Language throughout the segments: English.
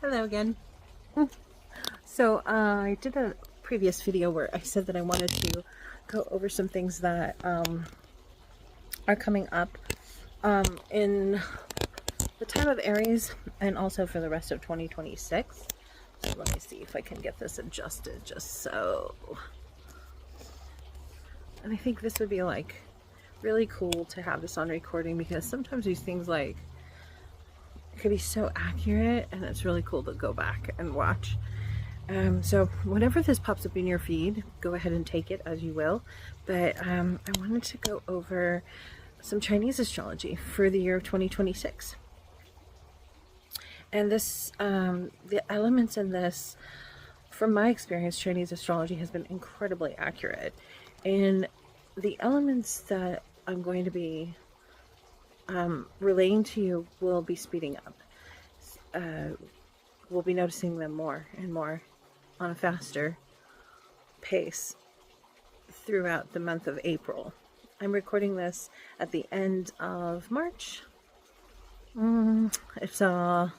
Hello again. So I did a previous video where I said that I wanted to go over some things that are coming up in the time of Aries and also for the rest of 2026. So let me see if I can get this adjusted just so. And I think this would be like really cool to have this on recording because sometimes these things like could be so accurate and it's really cool to go back and watch. So whenever this pops up in your feed, go ahead and take it as you will. But I wanted to go over some Chinese astrology for the year of 2026. And this, the elements in this, from my experience, Chinese astrology has been incredibly accurate. And the elements that I'm going to be relaying to you will be speeding up. We'll be noticing them more and more on a faster pace throughout the month of April. I'm recording this at the end of March. It's let's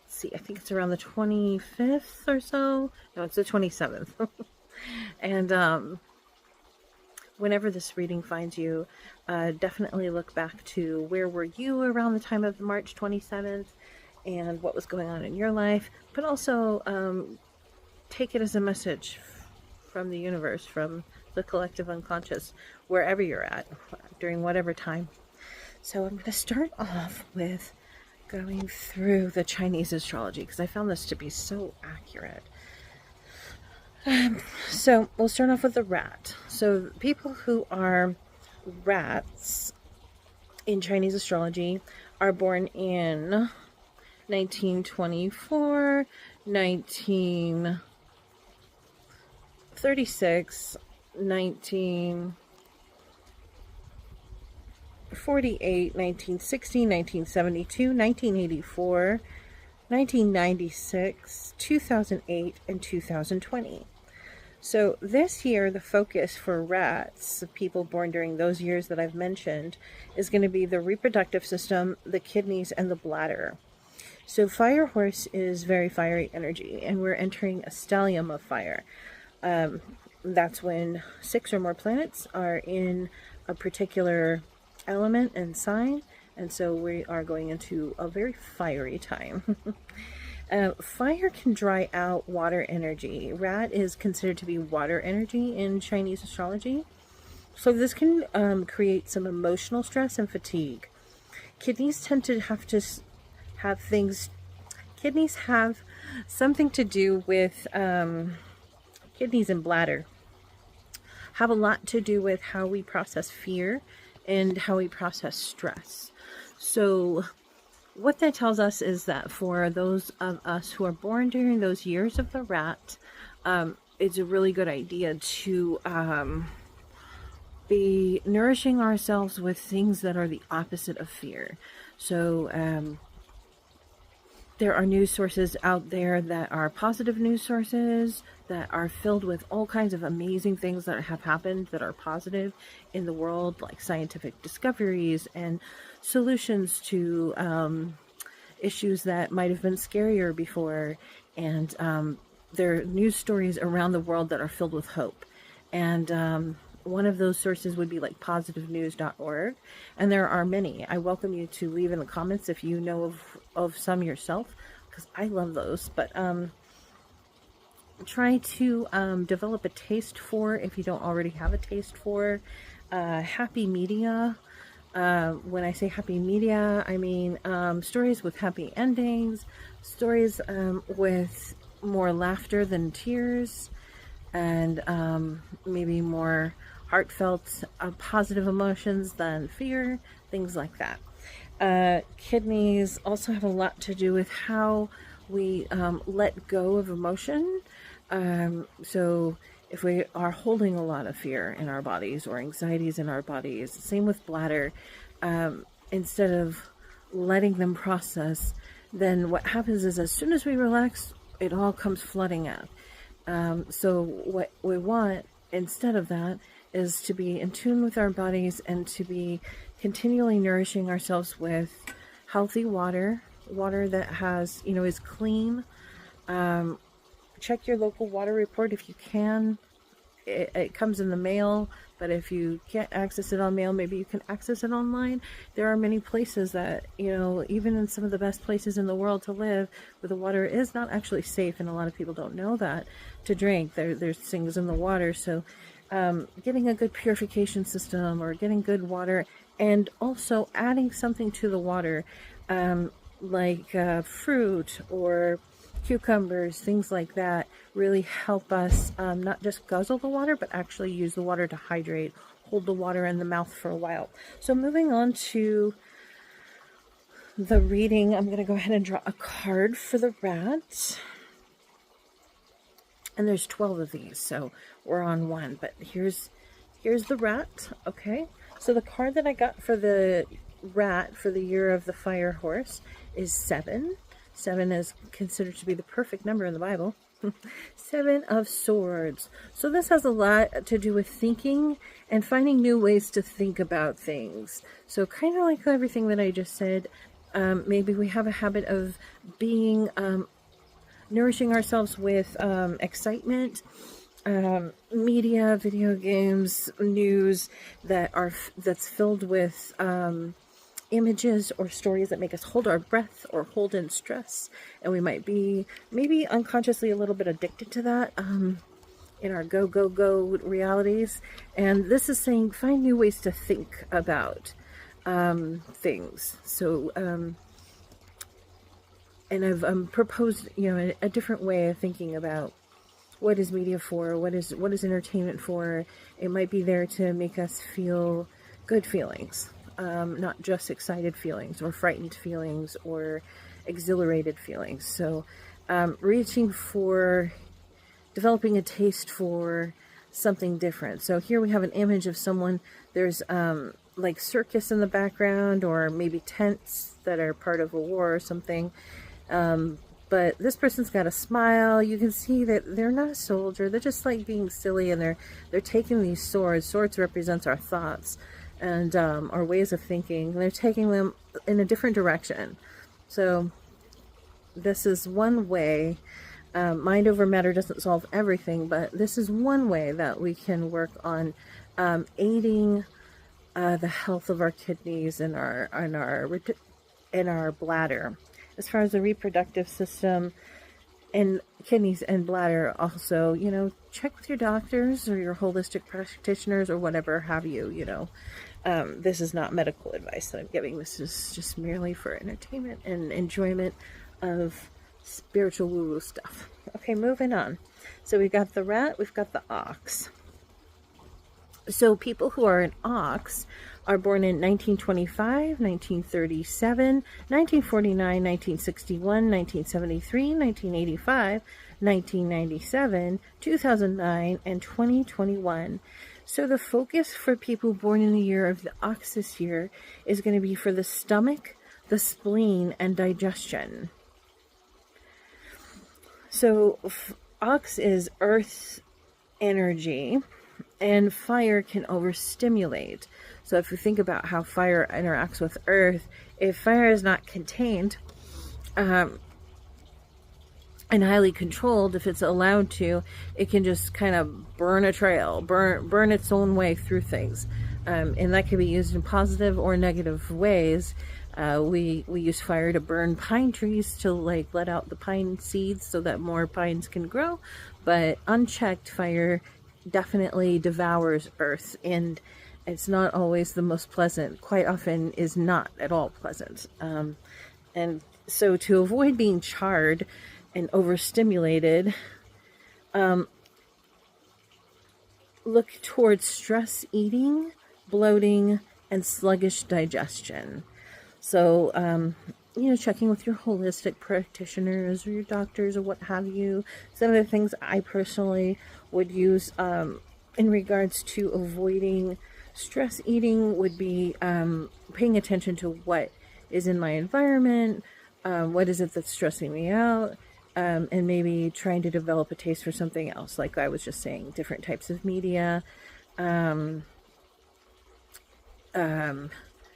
see, I think it's around the 25th or so. No, it's the 27th. And whenever this reading finds you, definitely look back to where were you around the time of March 27th and what was going on in your life, but also take it as a message from the universe, from the collective unconscious, wherever you're at, during whatever time. So I'm going to start off with going through the Chinese astrology because I found this to be so accurate. So we'll start off with the rat. So people who are rats in Chinese astrology are born in 1924, 1936, 1948, 1960, 1972, 1984, 1996, 2008, and 2020. So this year, the focus for rats, people born during those years that I've mentioned, is going to be the reproductive system, the kidneys, and the bladder. So fire horse is very fiery energy, and we're entering a stellium of fire. That's when 6 or more planets are in a particular element and sign, and so we are going into a very fiery time. Fire can dry out water energy. Rat is considered to be water energy in Chinese astrology. So this can create some emotional stress and fatigue. Kidneys tend to have things. Kidneys have something to do with kidneys and bladder. Have a lot to do with how we process fear and how we process stress. So what that tells us is that for those of us who are born during those years of the rat, it's a really good idea to be nourishing ourselves with things that are the opposite of fear. So there are news sources out there that are positive news sources that are filled with all kinds of amazing things that have happened that are positive in the world, like scientific discoveries and solutions to issues that might have been scarier before. And there are news stories around the world that are filled with hope. And one of those sources would be like positivenews.org, and there are many. I welcome you to leave in the comments if you know of some yourself, because I love those. But try to develop a taste for, if you don't already have a taste for, happy media. When I say happy media, I mean stories with happy endings, stories with more laughter than tears, and maybe more heartfelt, positive emotions than fear, things like that. Kidneys also have a lot to do with how we let go of emotion. So if we are holding a lot of fear in our bodies or anxieties in our bodies, same with bladder, instead of letting them process, then what happens is as soon as we relax, it all comes flooding out. So what we want instead of that is to be in tune with our bodies and to be continually nourishing ourselves with healthy water that has, is clean, Check your local water report if you can. It comes in the mail, but if you can't access it on mail, maybe you can access it online. There are many places that, even in some of the best places in the world to live, where the water is not actually safe, and a lot of people don't know that, to drink. There's things in the water, so getting a good purification system or getting good water, and also adding something to the water, like fruit or cucumbers, things like that, really help us not just guzzle the water, but actually use the water to hydrate, hold the water in the mouth for a while. So moving on to the reading, I'm going to go ahead and draw a card for the rat. And there's 12 of these, so we're on one. But here's the rat, okay? So the card that I got for the rat for the year of the fire horse is 7. 7 is considered to be the perfect number in the Bible. 7 of Swords. So this has a lot to do with thinking and finding new ways to think about things. So kind of like everything that I just said, maybe we have a habit of being, nourishing ourselves with excitement, media, video games, news that's filled with images or stories that make us hold our breath or hold in stress, and we might be maybe unconsciously a little bit addicted to that in our go realities. And this is saying find new ways to think about things. So and I've proposed a different way of thinking about what is media for, what is entertainment for. It might be there to make us feel good feelings, not just excited feelings or frightened feelings or exhilarated feelings. So reaching for, developing a taste for something different. So here we have an image of someone, there's like circus in the background, or maybe tents that are part of a war or something. But this person's got a smile. You can see that they're not a soldier. They're just like being silly, and they're taking these swords. Swords represents our thoughts and our ways of thinking. They're taking them in a different direction. So this is one way. Mind over matter doesn't solve everything, but this is one way that we can work on aiding the health of our kidneys and our bladder. As far as the reproductive system and kidneys and bladder, also, check with your doctors or your holistic practitioners or whatever have you. This is not medical advice that I'm giving. This is just merely for entertainment and enjoyment of spiritual woo-woo stuff. Okay, moving on. So we've got the rat, we've got the ox. So people who are an ox are born in 1925, 1937, 1949, 1961, 1973, 1985, 1997, 2009, and 2021. So the focus for people born in the year of the ox this year is going to be for the stomach, the spleen, and digestion. So ox is earth energy, and fire can overstimulate. So if you think about how fire interacts with earth, if fire is not contained and highly controlled, if it's allowed to, it can just kind of burn a trail, burn its own way through things. And that can be used in positive or negative ways. We use fire to burn pine trees to let out the pine seeds so that more pines can grow. But unchecked, fire definitely devours earth, and it's not always the most pleasant. Quite often is not at all pleasant. And so to avoid being charred and overstimulated, look towards stress eating, bloating, and sluggish digestion. So, checking with your holistic practitioners or your doctors or what have you. Some of the things I personally would use in regards to avoiding stress eating would be paying attention to what is in my environment, what is it that's stressing me out, and maybe trying to develop a taste for something else, like I was just saying, different types of media,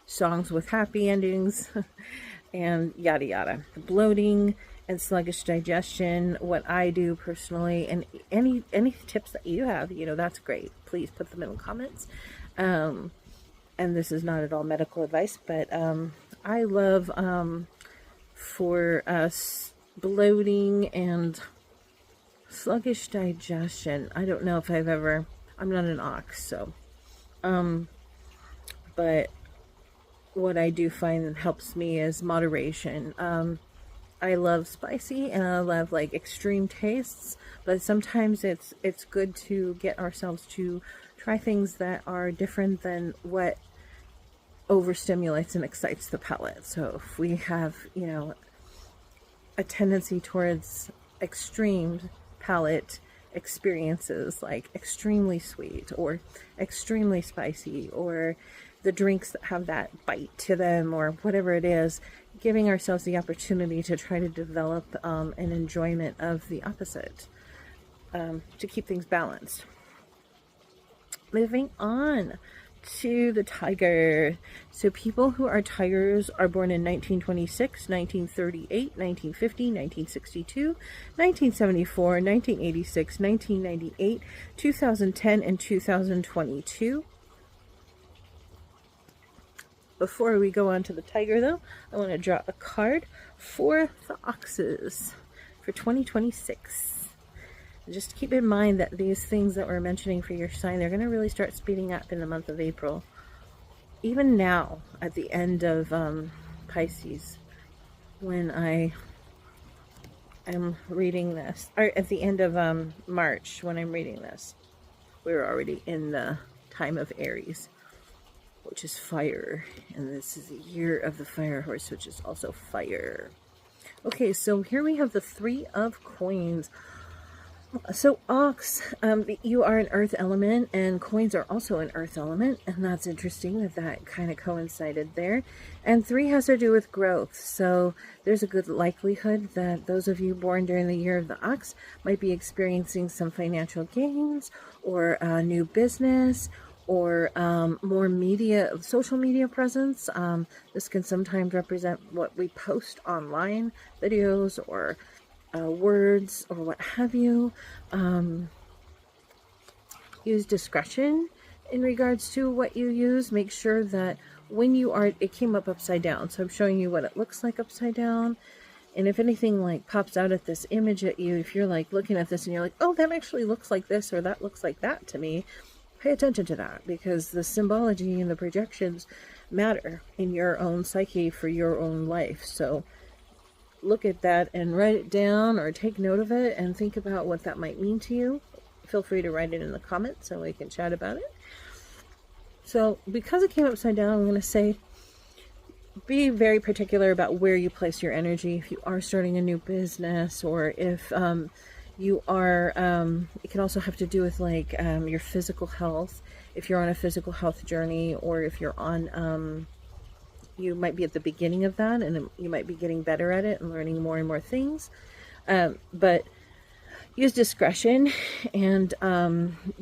songs with happy endings, and yada yada. The bloating and sluggish digestion, what I do personally, and any tips that you have, that's great. Please put them in the comments. And this is not at all medical advice, but I love for us bloating and sluggish digestion. I don't know if I'm not an ox, so but what I do find helps me is moderation. I love spicy and I love like extreme tastes, but sometimes it's good to get ourselves to try things that are different than what overstimulates and excites the palate. So if we have, a tendency towards extreme palate experiences, like extremely sweet or extremely spicy, or the drinks that have that bite to them, or whatever it is, giving ourselves the opportunity to try to develop an enjoyment of the opposite, to keep things balanced. Moving on to the tiger. So people who are tigers are born in 1926, 1938, 1950, 1962, 1974, 1986, 1998, 2010, and 2022. Before we go on to the tiger, though, I want to draw a card for the oxes for 2026. Just keep in mind that these things that we're mentioning for your sign, they're going to really start speeding up in the month of April. Even now, at the end of Pisces, when I am reading this, or at the end of March, when I'm reading this, we're already in the time of Aries, which is fire, and this is the year of the fire horse, which is also fire. Okay, so here we have the 3 of coins. So ox, you are an earth element, and coins are also an earth element, and that's interesting that kind of coincided there. And 3 has to do with growth, so there's a good likelihood that those of you born during the year of the ox might be experiencing some financial gains, or a new business, or more social media presence. This can sometimes represent what we post online, videos, or words, or what have you. Use discretion in regards to what you use. Make sure that when you are, it came up upside down, so I'm showing you what it looks like upside down. And if anything like pops out at this image at you, if you're like looking at this and you're like, oh, that actually looks like this, or that looks like that to me, pay attention to that, because the symbology and the projections matter in your own psyche for your own life. So look at that and write it down, or take note of it and think about what that might mean to you. Feel free to write it in the comments so we can chat about it. So because it came upside down, I'm going to say be very particular about where you place your energy. If you are starting a new business, or if you are, it can also have to do with like your physical health. If you're on a physical health journey, or if you're on you might be at the beginning of that, and you might be getting better at it and learning more and more things. But use discretion, and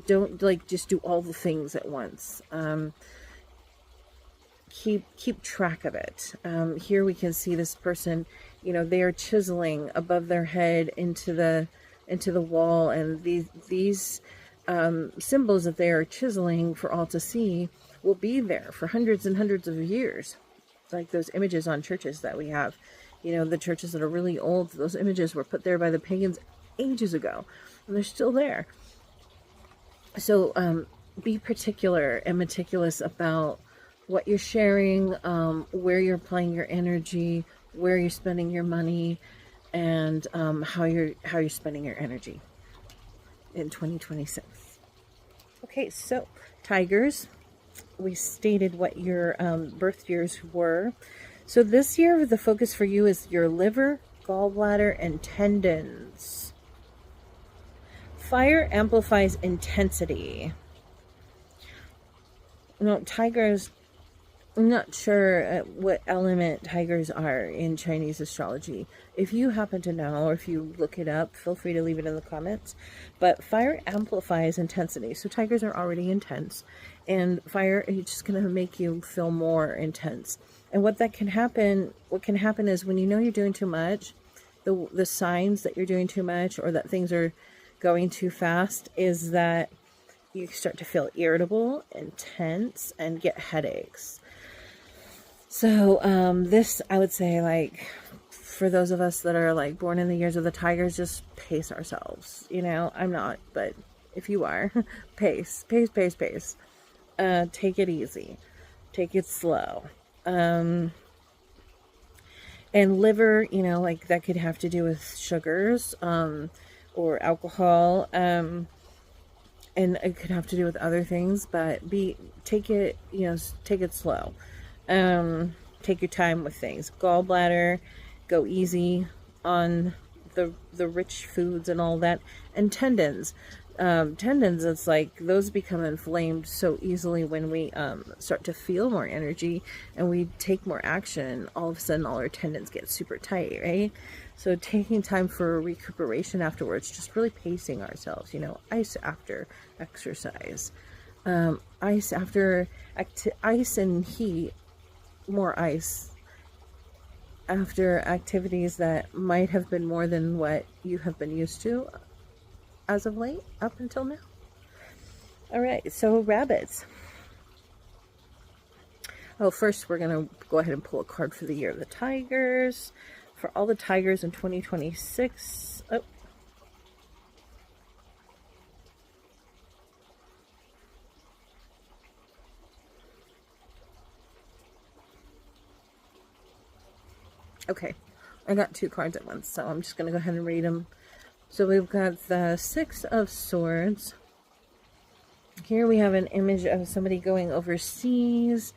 don't like just do all the things at once. Keep track of it. Here we can see this person, they are chiseling above their head into the wall, and these symbols that they are chiseling for all to see will be there for hundreds and hundreds of years. Like those images on churches that we have, the churches that are really old, those images were put there by the pagans ages ago, and they're still there. So be particular and meticulous about what you're sharing, where you're applying your energy, where you're spending your money, and how you're spending your energy in 2026. Okay, so tigers, we stated what your birth years were. So this year, the focus for you is your liver, gallbladder, and tendons. Fire amplifies intensity. Tigers, I'm not sure what element tigers are in Chinese astrology. If you happen to know, or if you look it up, feel free to leave it in the comments. But fire amplifies intensity. So tigers are already intense, and fire is just going to make you feel more intense. And what can happen is when you're doing too much, the signs that you're doing too much or that things are going too fast is that you start to feel irritable and tense and get headaches. So this, I would say, like, for those of us that are like born in the years of the tigers, just pace ourselves. You know, I'm not, but if you are, pace. Take it easy. Take it slow. And liver, you know, like that could have to do with sugars, or alcohol, and it could have to do with other things, but take it slow. Take your time with things. Gallbladder, go easy on the rich foods and all that. And tendons, it's like those become inflamed so easily when we start to feel more energy and we take more action. All of a sudden, all our tendons get super tight, right? So taking time for recuperation afterwards, just really pacing ourselves. You know, ice after exercise, ice after ice and heat, more ice after activities that might have been more than what you have been used to as of late, up until now. All right, so rabbits. Oh, first we're going to go ahead and pull a card for the year of the tigers. For all the tigers in 2026. Oh. Okay, I got two cards at once, so I'm just going to go ahead and read them. So we've got the Six of Swords. Here we have an image of somebody going overseas.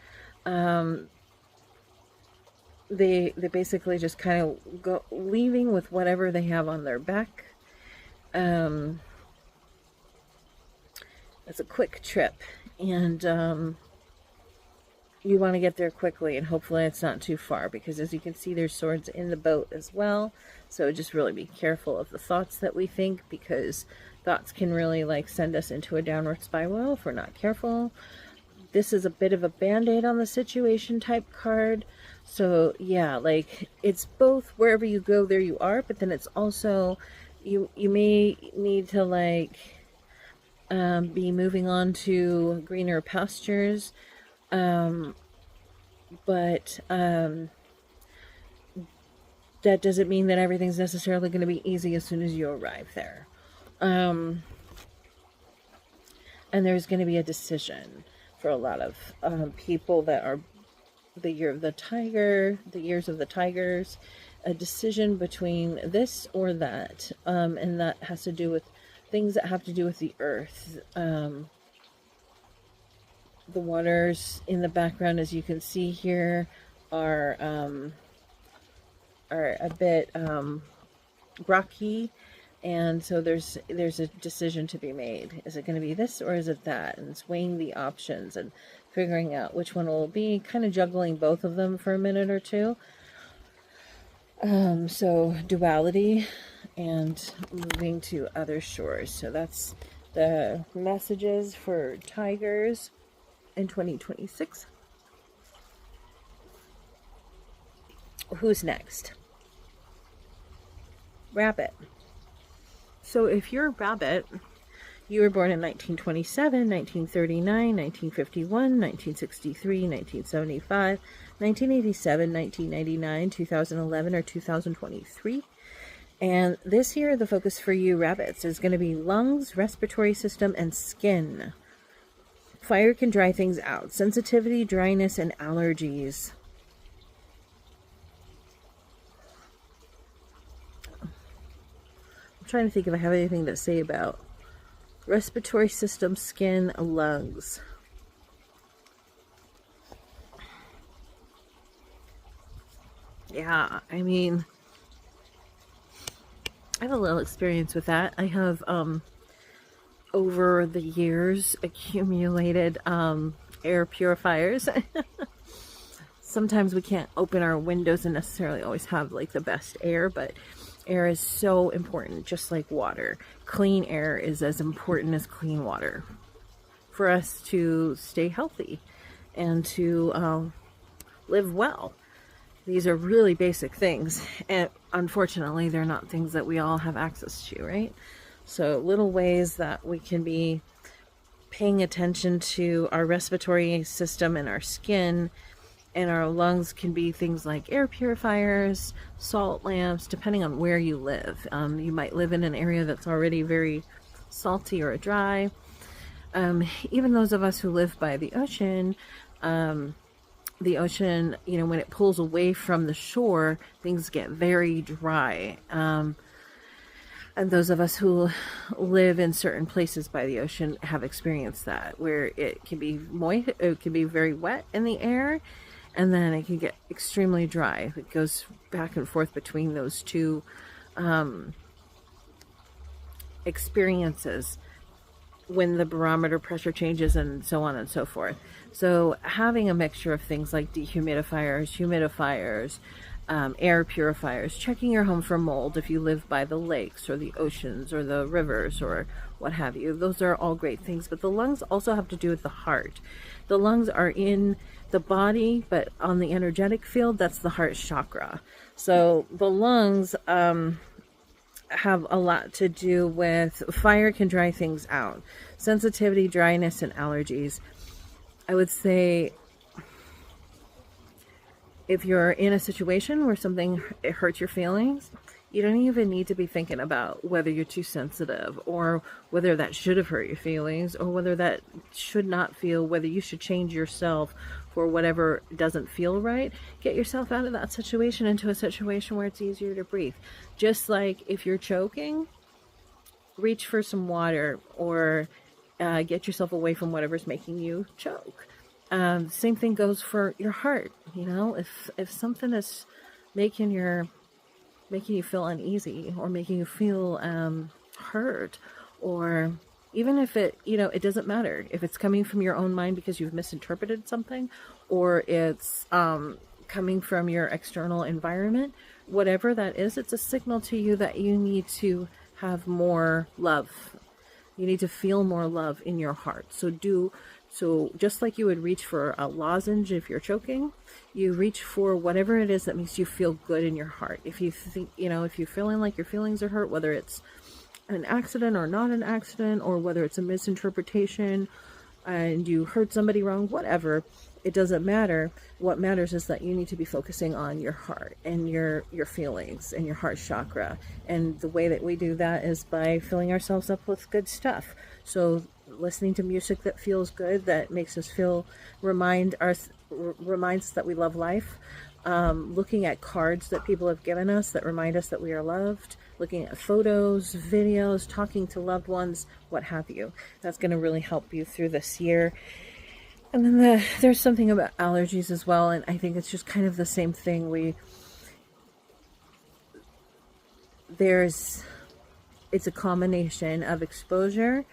They basically just kind of go leaving with whatever they have on their back. It's a quick trip, and you want to get there quickly, and hopefully it's not too far, because as you can see, there's swords in the boat as well. So just really be careful of the thoughts that we think, because thoughts can really like send us into a downward spiral if we're not careful. This is a bit of a band-aid on the situation type card. So yeah, like it's both wherever you go, there you are, but then it's also you may need to like be moving on to greener pastures. But that doesn't mean that everything's necessarily going to be easy as soon as you arrive there. And there's going to be a decision for a lot of people that are the year of the tiger, the years of the tigers, a decision between this or that. And that has to do with things that have to do with the earth. The waters in the background, as you can see here, are a bit rocky, and so there's a decision to be made. Is it going to be this or is it that? And it's weighing the options and figuring out which one will be, kind of juggling both of them for a minute or two. So duality and moving to other shores. So that's the messages for tigers in 2026. Who's next? Rabbit. So if you're a rabbit, you were born in 1927, 1939, 1951, 1963, 1975, 1987, 1999, 2011, or 2023. And this year, the focus for you rabbits is going to be lungs, respiratory system, and skin. Fire can dry things out. Sensitivity, dryness, and allergies. I'm trying to think if I have anything to say about respiratory system, skin, lungs. Yeah, I mean, I have a little experience with that. I have, over the years, accumulated air purifiers. Sometimes we can't open our windows and necessarily always have like the best air, but air is so important, just like water. Clean air is as important as clean water for us to stay healthy and to live well. These are really basic things, and unfortunately they're not things that we all have access to, right? So little ways that we can be paying attention to our respiratory system and our skin and our lungs can be things like air purifiers, salt lamps, depending on where you live. You might live in an area that's already very salty or dry. Even those of us who live by the ocean, you know, when it pulls away from the shore, things get very dry. And those of us who live in certain places by the ocean have experienced that, where it can be moist, it can be very wet in the air, and then it can get extremely dry. It goes back and forth between those two experiences when the barometer pressure changes and so on and so forth. So having a mixture of things like dehumidifiers, humidifiers, air purifiers, checking your home for mold if you live by the lakes or the oceans or the rivers or what have you. Those are all great things, but the lungs also have to do with the heart. The lungs are in the body, but on the energetic field, that's the heart chakra. So the lungs have a lot to do with fire can dry things out. Sensitivity, dryness, and allergies. I would say if you're in a situation where something it hurts your feelings, you don't even need to be thinking about whether you're too sensitive or whether that should have hurt your feelings or whether that should not feel, whether you should change yourself for whatever doesn't feel right. Get yourself out of that situation into a situation where it's easier to breathe. Just like if you're choking, reach for some water or get yourself away from whatever's making you choke. Same thing goes for your heart. You know, if something is making you feel uneasy or making you feel hurt, or even if it, you know, it doesn't matter if it's coming from your own mind because you've misinterpreted something, or it's coming from your external environment, whatever that is, it's a signal to you that you need to have more love. You need to feel more love in your heart. So just like you would reach for a lozenge if you're choking, you reach for whatever it is that makes you feel good in your heart. If you think, you know, if you're feeling like your feelings are hurt, whether it's an accident or not an accident, or whether it's a misinterpretation and you heard somebody wrong, whatever, it doesn't matter. What matters is that you need to be focusing on your heart and your feelings and your heart chakra. And the way that we do that is by filling ourselves up with good stuff. So listening to music that feels good, that makes us feel, reminds us that we love life. Looking at cards that people have given us that remind us that we are loved, looking at photos, videos, talking to loved ones, what have you. That's going to really help you through this year. And then there's something about allergies as well, and I think it's just kind of the same thing. It's a combination of exposure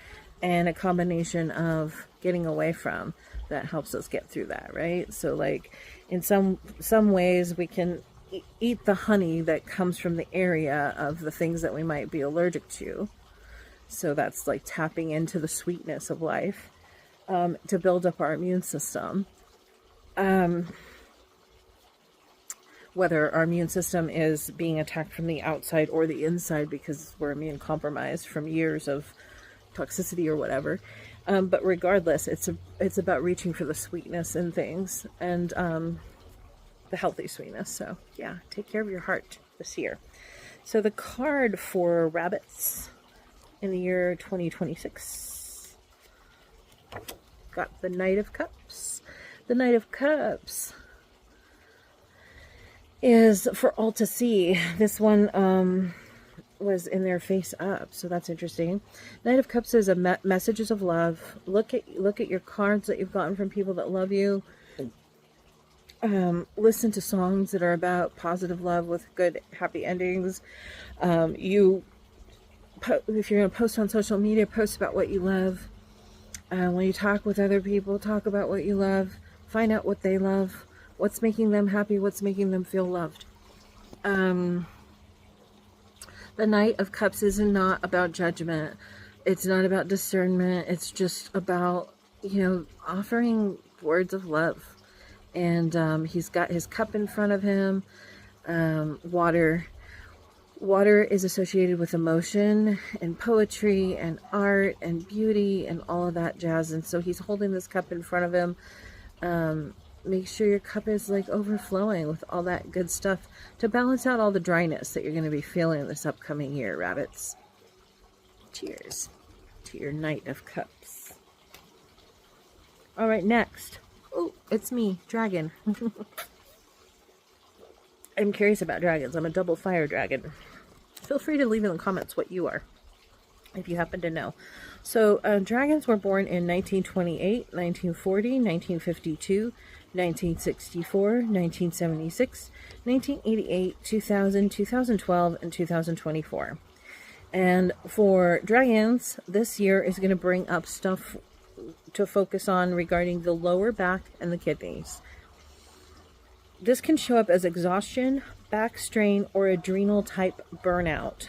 and a combination of getting away from that helps us get through that, right? So like in some ways we can eat the honey that comes from the area of the things that we might be allergic to. So that's like tapping into the sweetness of life to build up our immune system. Whether our immune system is being attacked from the outside or the inside because we're immune compromised from years of toxicity or whatever. But regardless, it's about reaching for the sweetness in things and the healthy sweetness. So yeah, take care of your heart this year. So the card for rabbits in the year 2026 got the Knight of Cups. The Knight of Cups is for all to see. This one was in their face up, so that's interesting. Knight of Cups is a messages of love. Look at your cards that you've gotten from people that love you. Listen to songs that are about positive love with good, happy endings. If you're going to post on social media, post about what you love. When you talk with other people, talk about what you love. Find out what they love. What's making them happy? What's making them feel loved? The Knight of Cups is not about judgment. It's not about discernment. It's just about, offering words of love And he's got his cup in front of him. Water. Water is associated with emotion and poetry and art and beauty and all of that jazz. And so he's holding this cup in front of him. Make sure your cup is like overflowing with all that good stuff to balance out all the dryness that you're going to be feeling this upcoming year, rabbits. Cheers to your Knight of Cups. All right, next. Oh, it's me, dragon. I'm curious about dragons. I'm a double fire dragon. Feel free to leave in the comments what you are, if you happen to know. So, dragons were born in 1928, 1940, 1952, 1964, 1976, 1988, 2000, 2012, and 2024. And for dragons, this year is going to bring up stuff to focus on regarding the lower back and the kidneys. This can show up as exhaustion, back strain, or adrenal type burnout.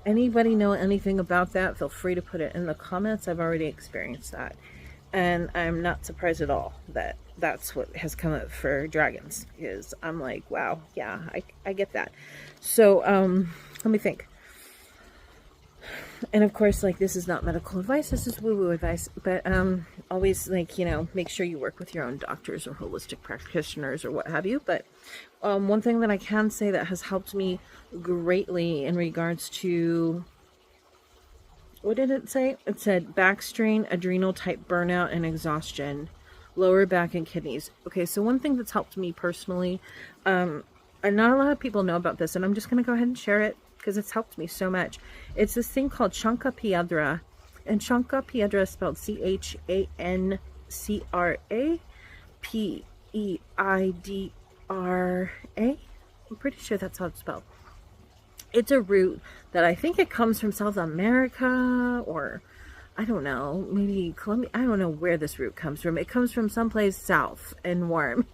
Anybody know anything about that? Feel free to put it in the comments. I've already experienced that. And I'm not surprised at all that that's what has come up for dragons. Is I'm like, wow, yeah, I get that. So let me think. And of course, like, this is not medical advice, this is woo-woo advice, but always, like, you know, make sure you work with your own doctors or holistic practitioners or what have you. But one thing that I can say that has helped me greatly in regards to, what did it say? It said back strain, adrenal type burnout, and exhaustion, lower back and kidneys. Okay, so one thing that's helped me personally, and not a lot of people know about this, and I'm just going to go ahead and share it, because it's helped me so much. It's this thing called Chanca Piedra. And Chanca Piedra is spelled C-H-A-N-C-R-A-P-E-I-D-R-A. I'm pretty sure that's how it's spelled. It's a root that I think it comes from South America, or I don't know, maybe Colombia. I don't know where this root comes from. It comes from someplace south and warm.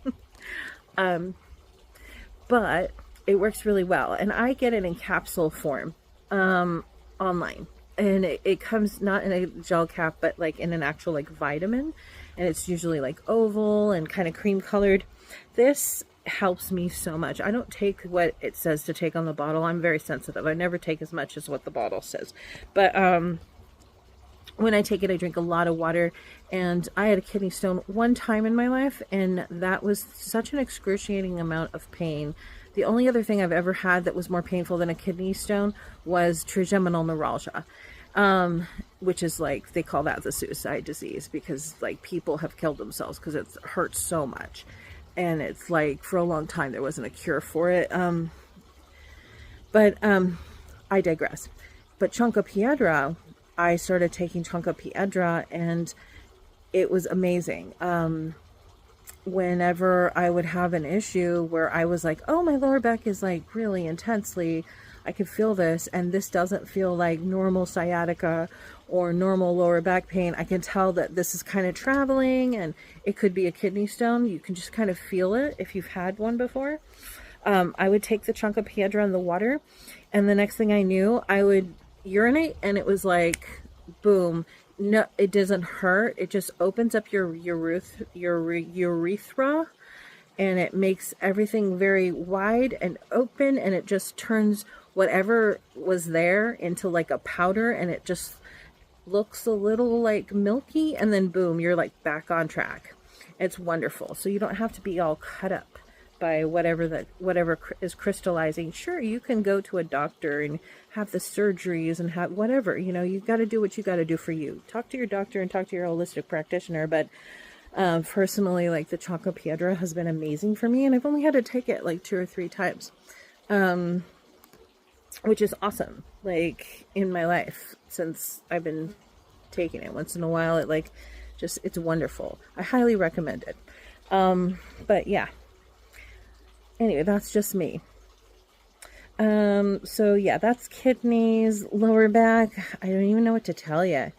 But it works really well, and I get it in capsule form online, and it comes not in a gel cap, but like in an actual like vitamin, and it's usually like oval and kind of cream colored. This helps me so much. I don't take what it says to take on the bottle. I'm very sensitive. I never take as much as what the bottle says, but when I take it, I drink a lot of water. And I had a kidney stone one time in my life, and that was such an excruciating amount of pain. The only other thing I've ever had that was more painful than a kidney stone was trigeminal neuralgia, which is like, they call that the suicide disease, because like people have killed themselves because it hurts so much. And it's like, for a long time, there wasn't a cure for it. But I digress. But Chanca Piedra, I started taking Chanca Piedra, and it was amazing. Whenever I would have an issue where I was like, oh, my lower back is like really intensely, I could feel this, and this doesn't feel like normal sciatica or normal lower back pain. I can tell that this is kind of traveling, and it could be a kidney stone. You can just kind of feel it if you've had one before. I would take the Chanca Piedra in the water, and the next thing I knew, I would urinate, and it was like, boom. No, it doesn't hurt. It just opens up your urethra, and it makes everything very wide and open, and it just turns whatever was there into like a powder, and it just looks a little like milky, and then boom, you're like back on track. It's wonderful. So you don't have to be all cut up by whatever is crystallizing. Sure, you can go to a doctor and have the surgeries and have whatever, you know, you got to do what you got to do for you. Talk to your doctor and talk to your holistic practitioner. But personally, like, the Chanca Piedra has been amazing for me, and I've only had to take it like 2 or 3 times, which is awesome. Like, in my life since I've been taking it once in a while, it like just, it's wonderful. I highly recommend it. But yeah. Anyway, that's just me. So yeah, that's kidneys, lower back. I don't even know what to tell you.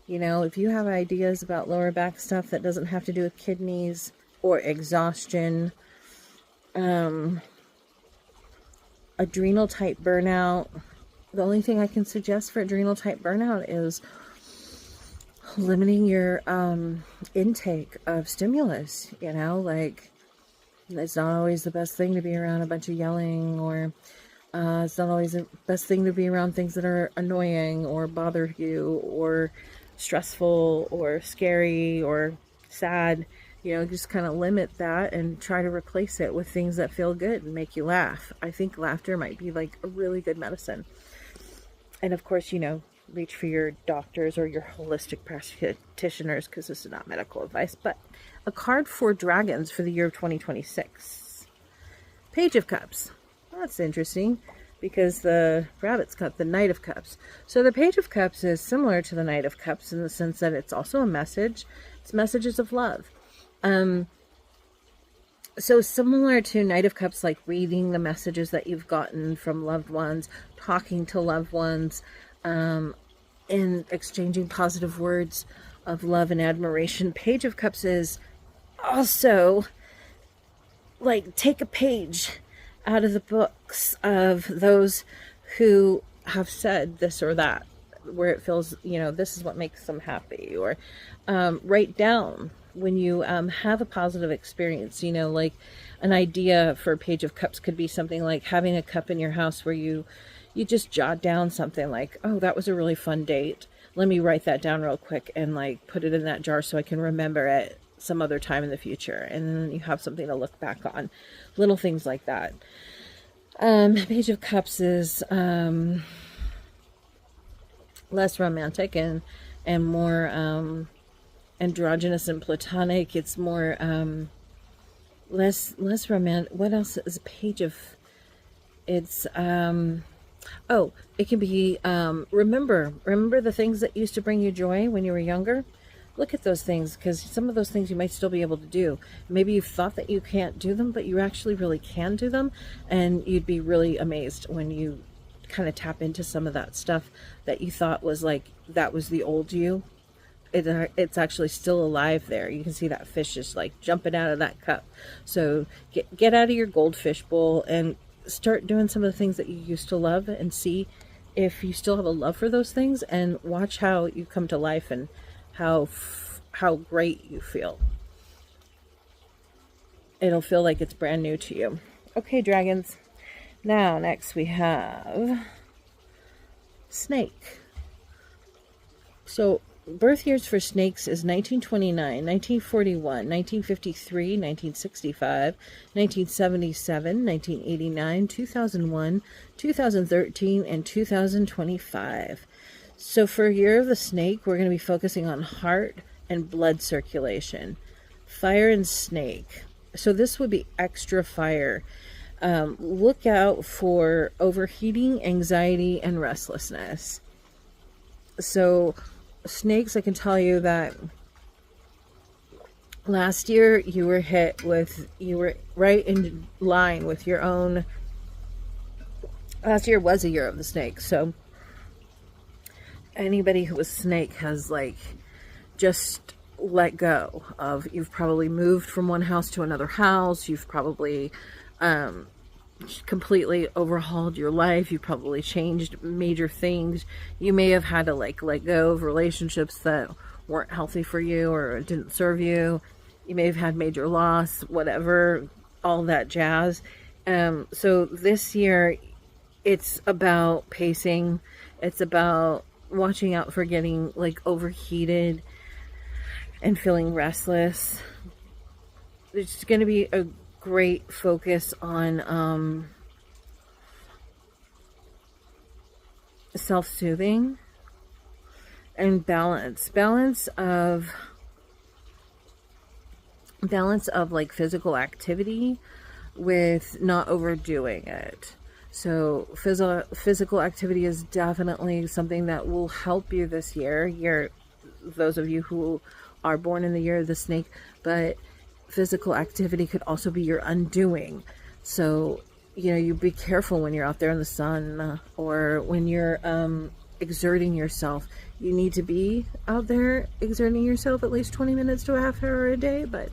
You know, if you have ideas about lower back stuff that doesn't have to do with kidneys or exhaustion, adrenal type burnout, the only thing I can suggest for adrenal type burnout is limiting your intake of stimulus, you know, like it's not always the best thing to be around a bunch of yelling, or it's not always the best thing to be around things that are annoying or bother you or stressful or scary or sad. You know, just kind of limit that and try to replace it with things that feel good and make you laugh. I think laughter might be like a really good medicine. And of course, you know, reach for your doctors or your holistic practitioners, because this is not medical advice. But a card for dragons for the year of 2026. Page of Cups. Well, that's interesting, because the rabbit's got the Knight of Cups. So the Page of Cups is similar to the Knight of Cups in the sense that it's also a message. It's messages of love. So similar to Knight of Cups, like reading the messages that you've gotten from loved ones, talking to loved ones, and exchanging positive words of love and admiration. Page of Cups is also like take a page out of the books of those who have said this or that, where it feels, you know, this is what makes them happy, or write down when you have a positive experience. You know, like an idea for a Page of Cups could be something like having a cup in your house where you just jot down something like, oh, that was a really fun date. Let me write that down real quick and like put it in that jar so I can remember it some other time in the future. And then you have something to look back on. Little things like that. Page of Cups is less romantic and more androgynous and platonic. It's more less romantic. What else is a page of? It's oh, it can be remember the things that used to bring you joy when you were younger. Look at those things, because some of those things you might still be able to do. Maybe you've thought that you can't do them, but you actually really can do them, and you'd be really amazed when you kind of tap into some of that stuff that you thought was like, that was the old you. It's actually still alive there. You can see that fish is like jumping out of that cup. So get out of your goldfish bowl and start doing some of the things that you used to love, and see if you still have a love for those things, and watch how you come to life and how great you feel. It'll feel like it's brand new to you. Okay, dragons. Now, next we have snake. So, birth years for snakes is 1929, 1941, 1953, 1965, 1977, 1989, 2001, 2013, and 2025. So for Year of the Snake, we're going to be focusing on heart and blood circulation. Fire and snake. So this would be extra fire. Look out for overheating, anxiety, and restlessness. So snakes, I can tell you that last year you were right in line with your own. Last year was a year of the snake. So anybody who was snake has like just let go of, you've probably moved from one house to another house. You've probably completely overhauled your life. You've probably changed major things. You may have had to like let go of relationships that weren't healthy for you or didn't serve you. You may have had major loss, whatever, all that jazz. So this year it's about pacing. It's about watching out for getting like overheated and feeling restless. It's going to be a great focus on self-soothing and balance of like physical activity with not overdoing it. So physical activity is definitely something that will help you this year. Those of you who are born in the year of the snake, but physical activity could also be your undoing. So, you know, you be careful when you're out there in the sun, or when you're exerting yourself. You need to be out there exerting yourself at least 20 minutes to a half hour a day, but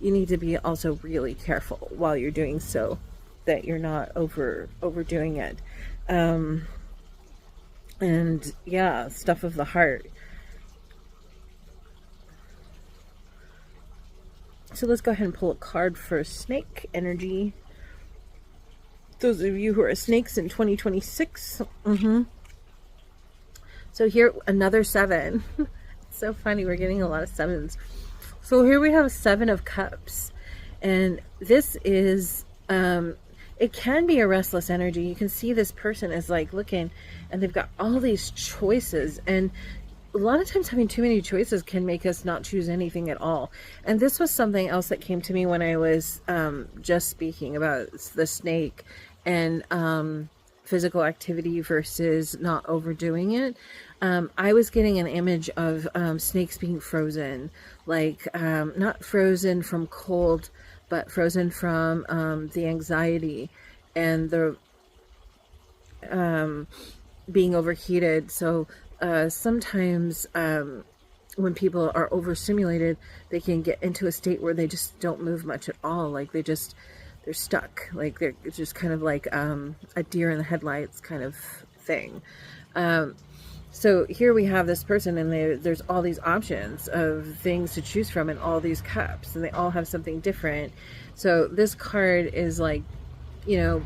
you need to be also really careful while you're doing so, that you're not overdoing it. And yeah, stuff of the heart. So let's go ahead and pull a card for snake energy. Those of you who are snakes in 2026. So here, another 7. It's so funny, we're getting a lot of 7s. So here we have 7 of Cups. And this is, it can be a restless energy. You can see this person is like looking, and they've got all these choices. And a lot of times having too many choices can make us not choose anything at all. And this was something else that came to me when I was just speaking about the snake and physical activity versus not overdoing it. I was getting an image of snakes being frozen, like not frozen from cold, but frozen from the anxiety and the being overheated. So sometimes when people are overstimulated, they can get into a state where they just don't move much at all. Like they're stuck. Like they're just kind of like a deer in the headlights kind of thing. So here we have this person, and there's all these options of things to choose from, and all these cups, and they all have something different. So this card is like, you know,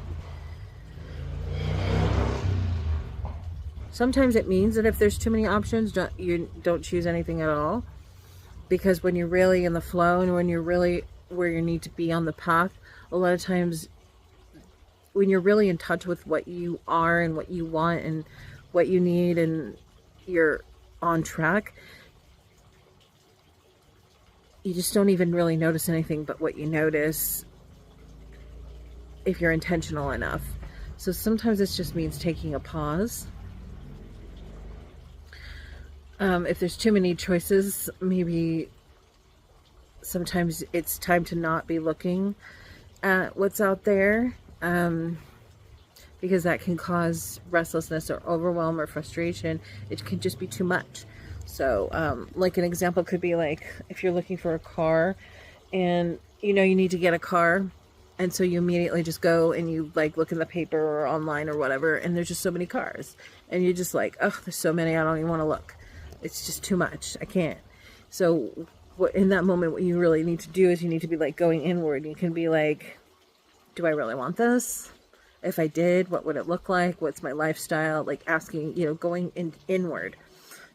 sometimes it means that if there's too many options, you don't choose anything at all. Because when you're really in the flow and when you're really where you need to be on the path, a lot of times when you're really in touch with what you are and what you want and what you need, and you're on track, you just don't even really notice anything but what you notice if you're intentional enough. So sometimes this just means taking a pause. If there's too many choices, maybe sometimes it's time to not be looking at what's out there, because that can cause restlessness or overwhelm or frustration. It can just be too much. So like an example could be like if you're looking for a car and you know you need to get a car, and so you immediately just go and you like look in the paper or online or whatever, and there's just so many cars, and you're just like, oh, there's so many, I don't even want to look. It's just too much. I can't. So in that moment, what you really need to do is you need to be like going inward. You can be like, do I really want this? If I did, what would it look like? What's my lifestyle? Like asking, you know, going inward,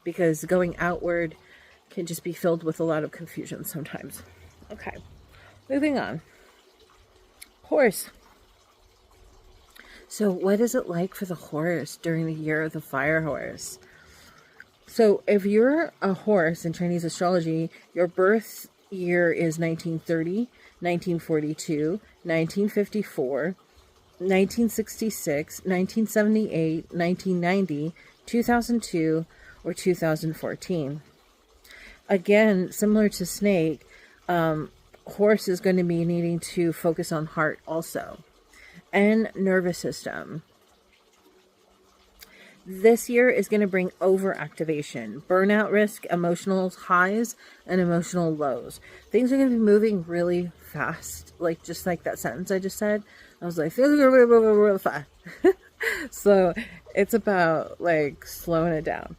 because going outward can just be filled with a lot of confusion sometimes. Okay, moving on. Horse. So what is it like for the horse during the year of the fire horse? So if you're a horse in Chinese astrology, your birth year is 1930, 1942, 1954, 1966, 1978, 1990, 2002, or 2014. Again, similar to snake, horse is going to be needing to focus on heart also, and nervous system. This year is going to bring overactivation, burnout risk, emotional highs, and emotional lows. Things are going to be moving really fast, like just like that sentence I just said. I was like, things are going to be moving real fast. So it's about like slowing it down.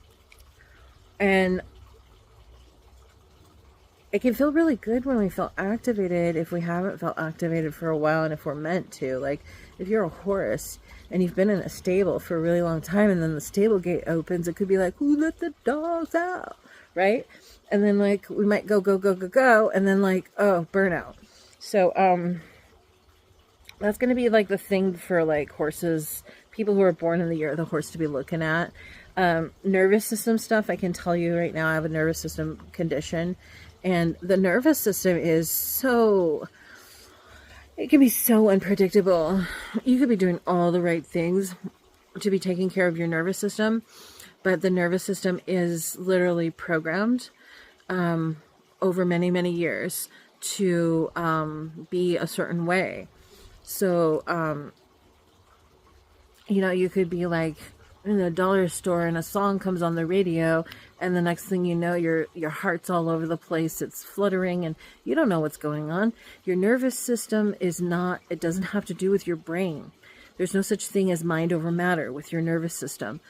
And it can feel really good when we feel activated if we haven't felt activated for a while, and if we're meant to. Like if you're a horse and you've been in a stable for a really long time, and then the stable gate opens, it could be like, who let the dogs out, right? And then like we might go, and then like, oh, burnout. So that's going to be like the thing for like horses, people who are born in the year of the horse, to be looking at. Nervous system stuff, I can tell you right now, I have a nervous system condition, and the nervous system is so, it can be so unpredictable. You could be doing all the right things to be taking care of your nervous system, but the nervous system is literally programmed over many, many years to be a certain way. So, you know, you could be like in a dollar store and a song comes on the radio, and the next thing you know, your heart's all over the place. It's fluttering and you don't know what's going on. Your nervous system is not, it doesn't have to do with your brain. There's no such thing as mind over matter with your nervous system.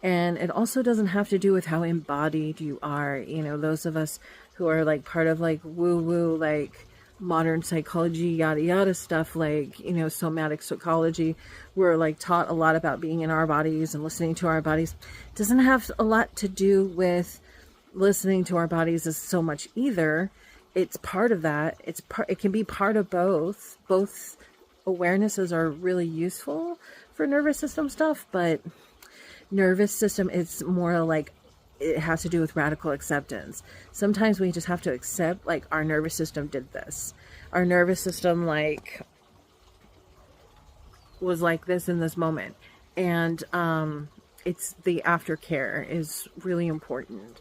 And it also doesn't have to do with how embodied you are. You know, those of us who are like part of like woo-woo, like modern psychology, yada yada stuff, like, you know, somatic psychology. We're like taught a lot about being in our bodies and listening to our bodies. It doesn't have a lot to do with listening to our bodies as so much either. It's part of that. It can be part of both. Both awarenesses are really useful for nervous system stuff, but nervous system, it's more like it has to do with radical acceptance. Sometimes we just have to accept, like, our nervous system did this. Our nervous system, like, was like this in this moment. And it's the aftercare is really important.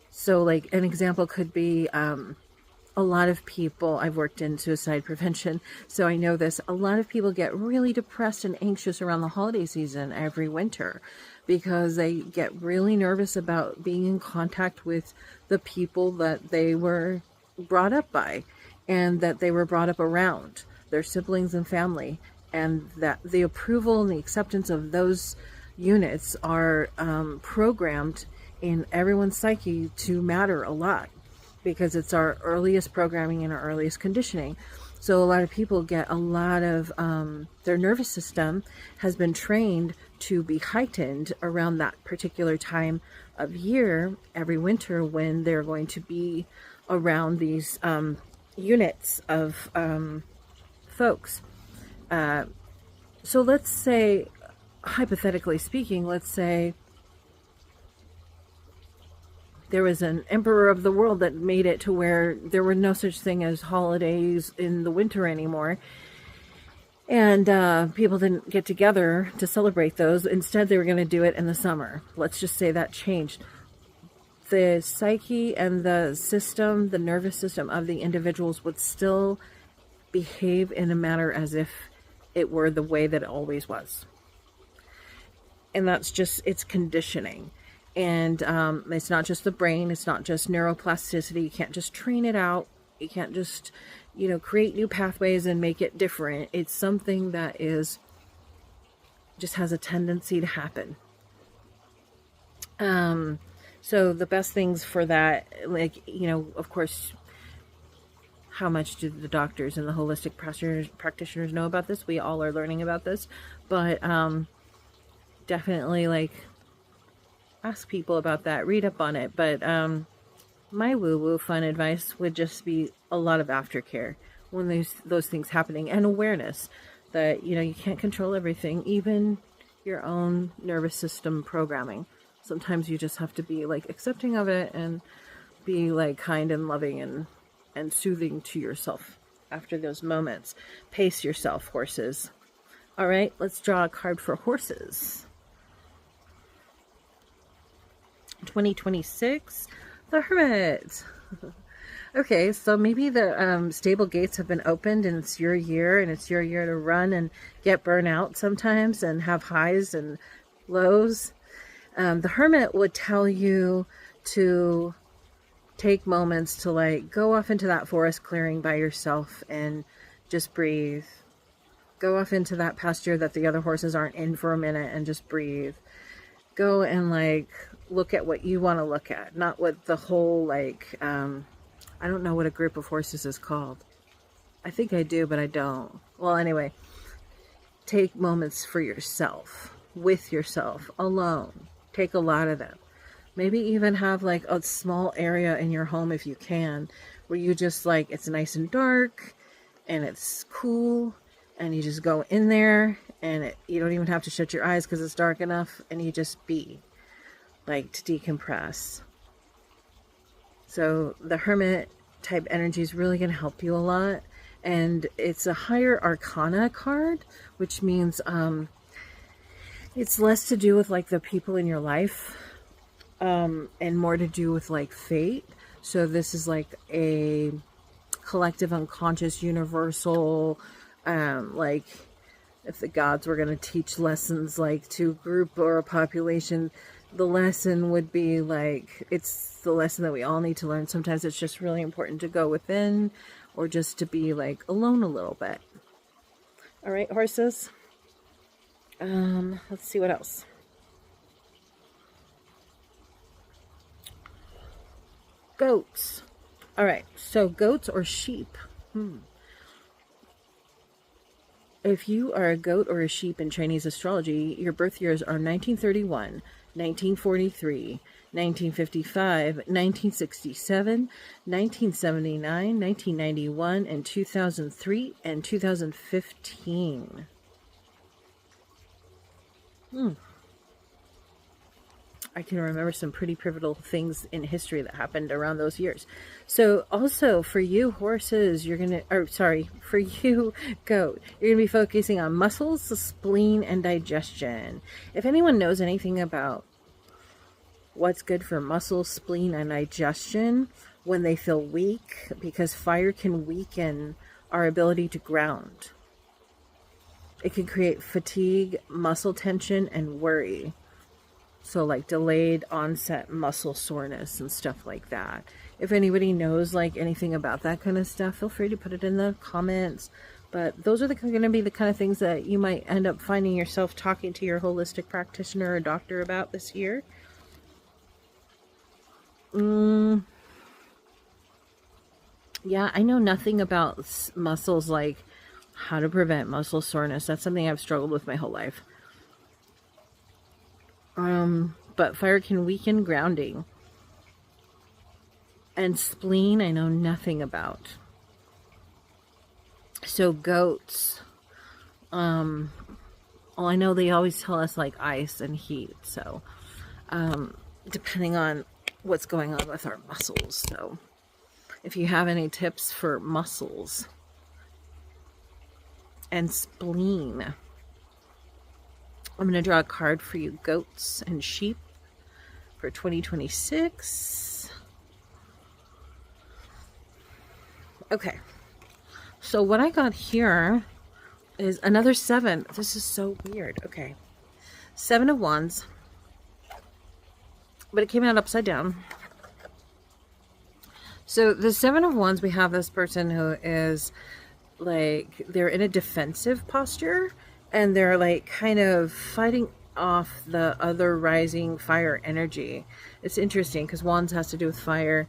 So, like, an example could be a lot of people, I've worked in suicide prevention, so I know this, a lot of people get really depressed and anxious around the holiday season every winter because they get really nervous about being in contact with the people that they were brought up by and that they were brought up around, their siblings and family, and that the approval and the acceptance of those units are programmed in everyone's psyche to matter a lot, because it's our earliest programming and our earliest conditioning. So a lot of people get a lot of, their nervous system has been trained to be heightened around that particular time of year, every winter, when they're going to be around these units of folks. So let's say, hypothetically speaking, let's say there was an emperor of the world that made it to where there were no such thing as holidays in the winter anymore. And people didn't get together to celebrate those. Instead, they were going to do it in the summer. Let's just say that changed. The psyche and the system, the nervous system of the individuals would still behave in a manner as if it were the way that it always was. And that's just, it's conditioning. And it's not just the brain, it's not just neuroplasticity. You can't just train it out. You can't just, you know, create new pathways and make it different. It's something that is, just has a tendency to happen. So the best things for that, like, you know, of course, how much do the doctors and the holistic practitioners know about this? We all are learning about this, but definitely, like, ask people about that, read up on it. But my woo-woo fun advice would just be a lot of aftercare when there's those things happening, and awareness that, you know, you can't control everything, even your own nervous system programming. Sometimes you just have to be, like, accepting of it and be, like, kind and loving and soothing to yourself after those moments. Pace yourself, horses. All right, let's draw a card for horses. 2026, the Hermit. Okay, so maybe the stable gates have been opened and it's your year, and it's your year to run and get burnt out sometimes and have highs and lows. The Hermit would tell you to take moments to, like, go off into that forest clearing by yourself and just breathe. Go off into that pasture that the other horses aren't in for a minute and just breathe. Go and, like, look at what you want to look at, not what the whole, like, I don't know what a group of horses is called. I think I do, but I don't. Well, anyway, take moments for yourself, with yourself, alone. Take a lot of them. Maybe even have, like, a small area in your home, if you can, where you just, like, it's nice and dark and it's cool, and you just go in there, and you don't even have to shut your eyes because it's dark enough, and you just be, like, to decompress. So the Hermit type energy is really going to help you a lot. And it's a higher arcana card, which means it's less to do with, like, the people in your life, and more to do with, like, fate. So this is like a collective unconscious universal, like, if the gods were going to teach lessons, like, to a group or a population, the lesson would be, like, it's the lesson that we all need to learn. Sometimes it's just really important to go within, or just to be, like, alone a little bit. All right, horses. Let's see what else. Goats. All right, so goats or sheep. If you are a goat or a sheep in Chinese astrology, your birth years are 1931, 1943, 1955, 1967, 1979, 1991, and 2003 and 2015. I can remember some pretty pivotal things in history that happened around those years. So also for you horses, for you goat, you're going to be focusing on muscles, spleen, and digestion. If anyone knows anything about what's good for muscles, spleen, and digestion when they feel weak, because fire can weaken our ability to ground. It can create fatigue, muscle tension, and worry. So like delayed onset muscle soreness and stuff like that. If anybody knows like anything about that kind of stuff, feel free to put it in the comments. But those are going to be the kind of things that you might end up finding yourself talking to your holistic practitioner or doctor about this year. Yeah, I know nothing about muscles, like how to prevent muscle soreness. That's something I've struggled with my whole life. But fire can weaken grounding. And spleen, I know nothing about. So goats, well, I know they always tell us like ice and heat. So, depending on what's going on with our muscles. So, if you have any tips for muscles and spleen, I'm going to draw a card for you goats and sheep for 2026. Okay. So what I got here is another 7. This is so weird. Okay. 7 of Wands. But it came out upside down. So the 7 of Wands, we have this person who is like, they're in a defensive posture. And they're like kind of fighting off the other rising fire energy. It's interesting because Wands has to do with fire.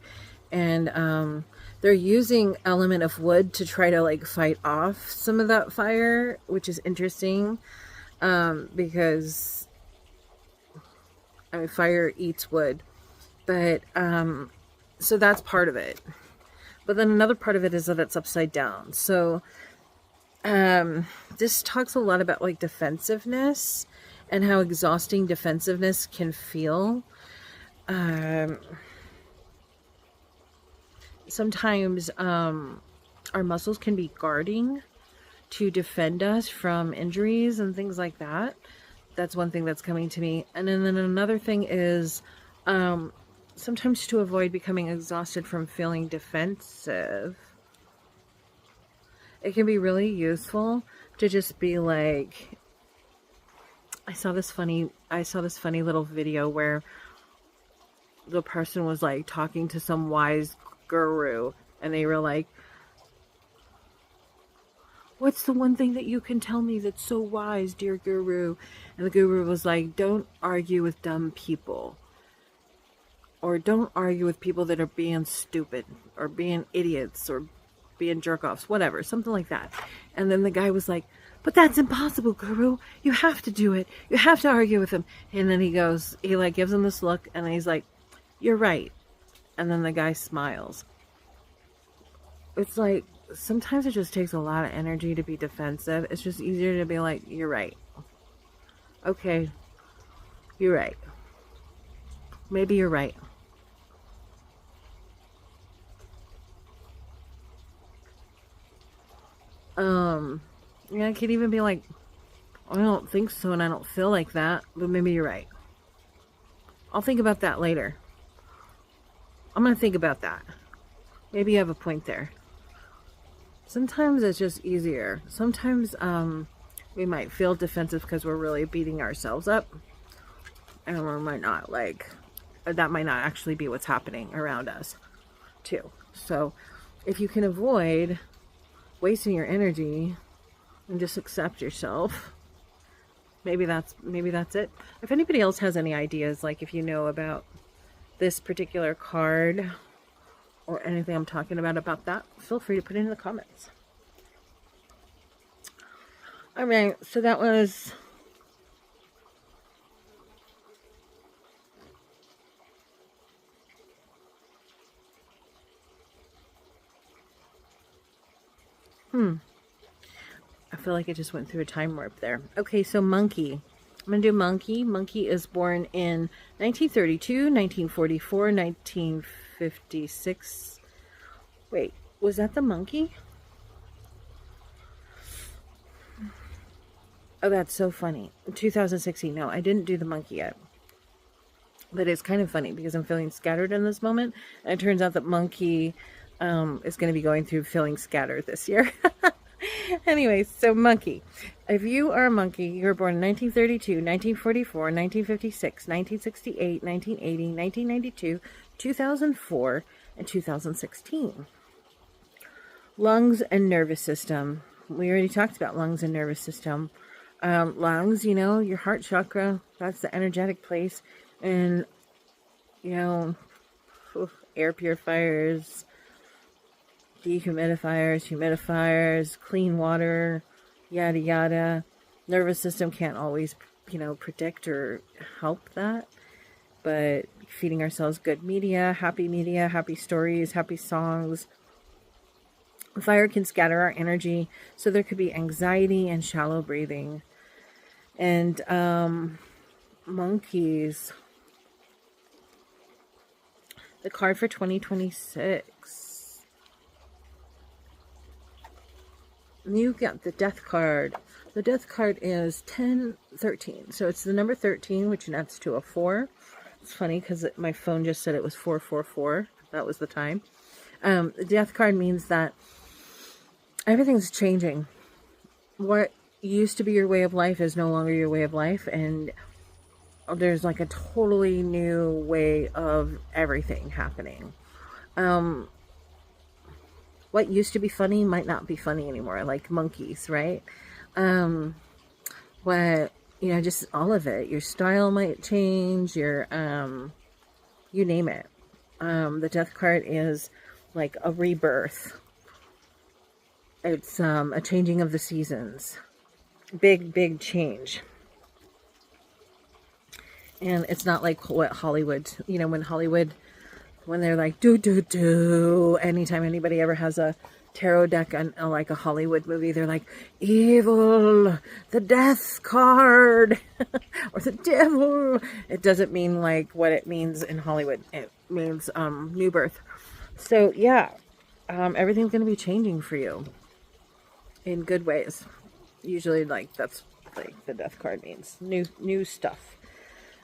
And they're using element of wood to try to like fight off some of that fire, which is interesting. Because I mean, fire eats wood. But so that's part of it. But then another part of it is that it's upside down. So this talks a lot about like defensiveness and how exhausting defensiveness can feel. Sometimes our muscles can be guarding to defend us from injuries and things like that. That's one thing that's coming to me. And then another thing is sometimes to avoid becoming exhausted from feeling defensive, it can be really useful to just be like, I saw this funny little video where the person was like talking to some wise guru, and they were like, what's the one thing that you can tell me that's so wise, dear guru? And the guru was like, don't argue with dumb people, or don't argue with people that are being stupid or being idiots or being jerk-offs, whatever, something like that. And then the guy was like, but that's impossible, guru. You have to do it. You have to argue with him. And then he like gives him this look, and he's like, you're right. And then the guy smiles. It's like, sometimes it just takes a lot of energy to be defensive. It's just easier to be like, you're right. Okay, you're right. Maybe you're right. Yeah, I could even be like, I don't think so, and I don't feel like that, but maybe you're right. I'll think about that later. I'm going to think about that. Maybe you have a point there. Sometimes it's just easier. Sometimes we might feel defensive because we're really beating ourselves up. And we might not that might not actually be what's happening around us too. So if you can avoid wasting your energy and just accept yourself, maybe that's it. If anybody else has any ideas, like if you know about this particular card, or anything I'm talking about that, feel free to put it in the comments. All right, so that was I feel like I just went through a time warp there. Okay, so monkey. I'm going to do monkey. Monkey is born in 1932, 1944, 1956. Wait, was that the monkey? Oh, that's so funny. 2016. No, I didn't do the monkey yet. But it's kind of funny because I'm feeling scattered in this moment. And it turns out that monkey is going to be going through feeling scattered this year. Anyways, so monkey. If you are a monkey, you were born in 1932, 1944, 1956, 1968, 1980, 1992, 2004, and 2016. Lungs and nervous system. We already talked about lungs and nervous system. Lungs, you know, your heart chakra, that's the energetic place. And, you know, air purifiers, dehumidifiers, humidifiers, clean water, yada yada. Nervous system can't always, you know, predict or help that. But feeding ourselves good media, happy stories, happy songs. Fire can scatter our energy, so there could be anxiety and shallow breathing. And monkeys. The card for 2026. You got the death card. The death card is 1013. So it's the number 13, which nets to a 4. It's funny because my phone just said it was 444. That was the time. The death card means that everything's changing. What used to be your way of life is no longer your way of life, and there's like a totally new way of everything happening. What used to be funny might not be funny anymore, like monkeys, right? What, you know, just all of it. Your style might change, your, you name it. The death card is like a rebirth. It's a changing of the seasons. Big change. And it's not like what Hollywood, you know, when they're like, anytime anybody ever has a tarot deck on like a Hollywood movie, they're like, evil, the death card, or the devil. It doesn't mean like what it means in Hollywood. It means new birth. So yeah, everything's going to be changing for you in good ways. Usually, like, that's like the death card means new stuff.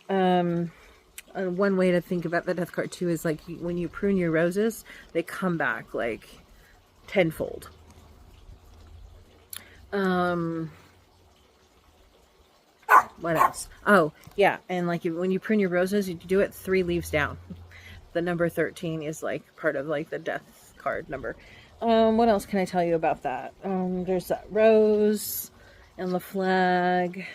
One way to think about the death card too is like when you prune your roses, they come back like tenfold. What else? Oh yeah, and like when you prune your roses, you do it 3 leaves down. The number 13 is like part of like the death card number. What else can I tell you about that? There's that rose and the flag.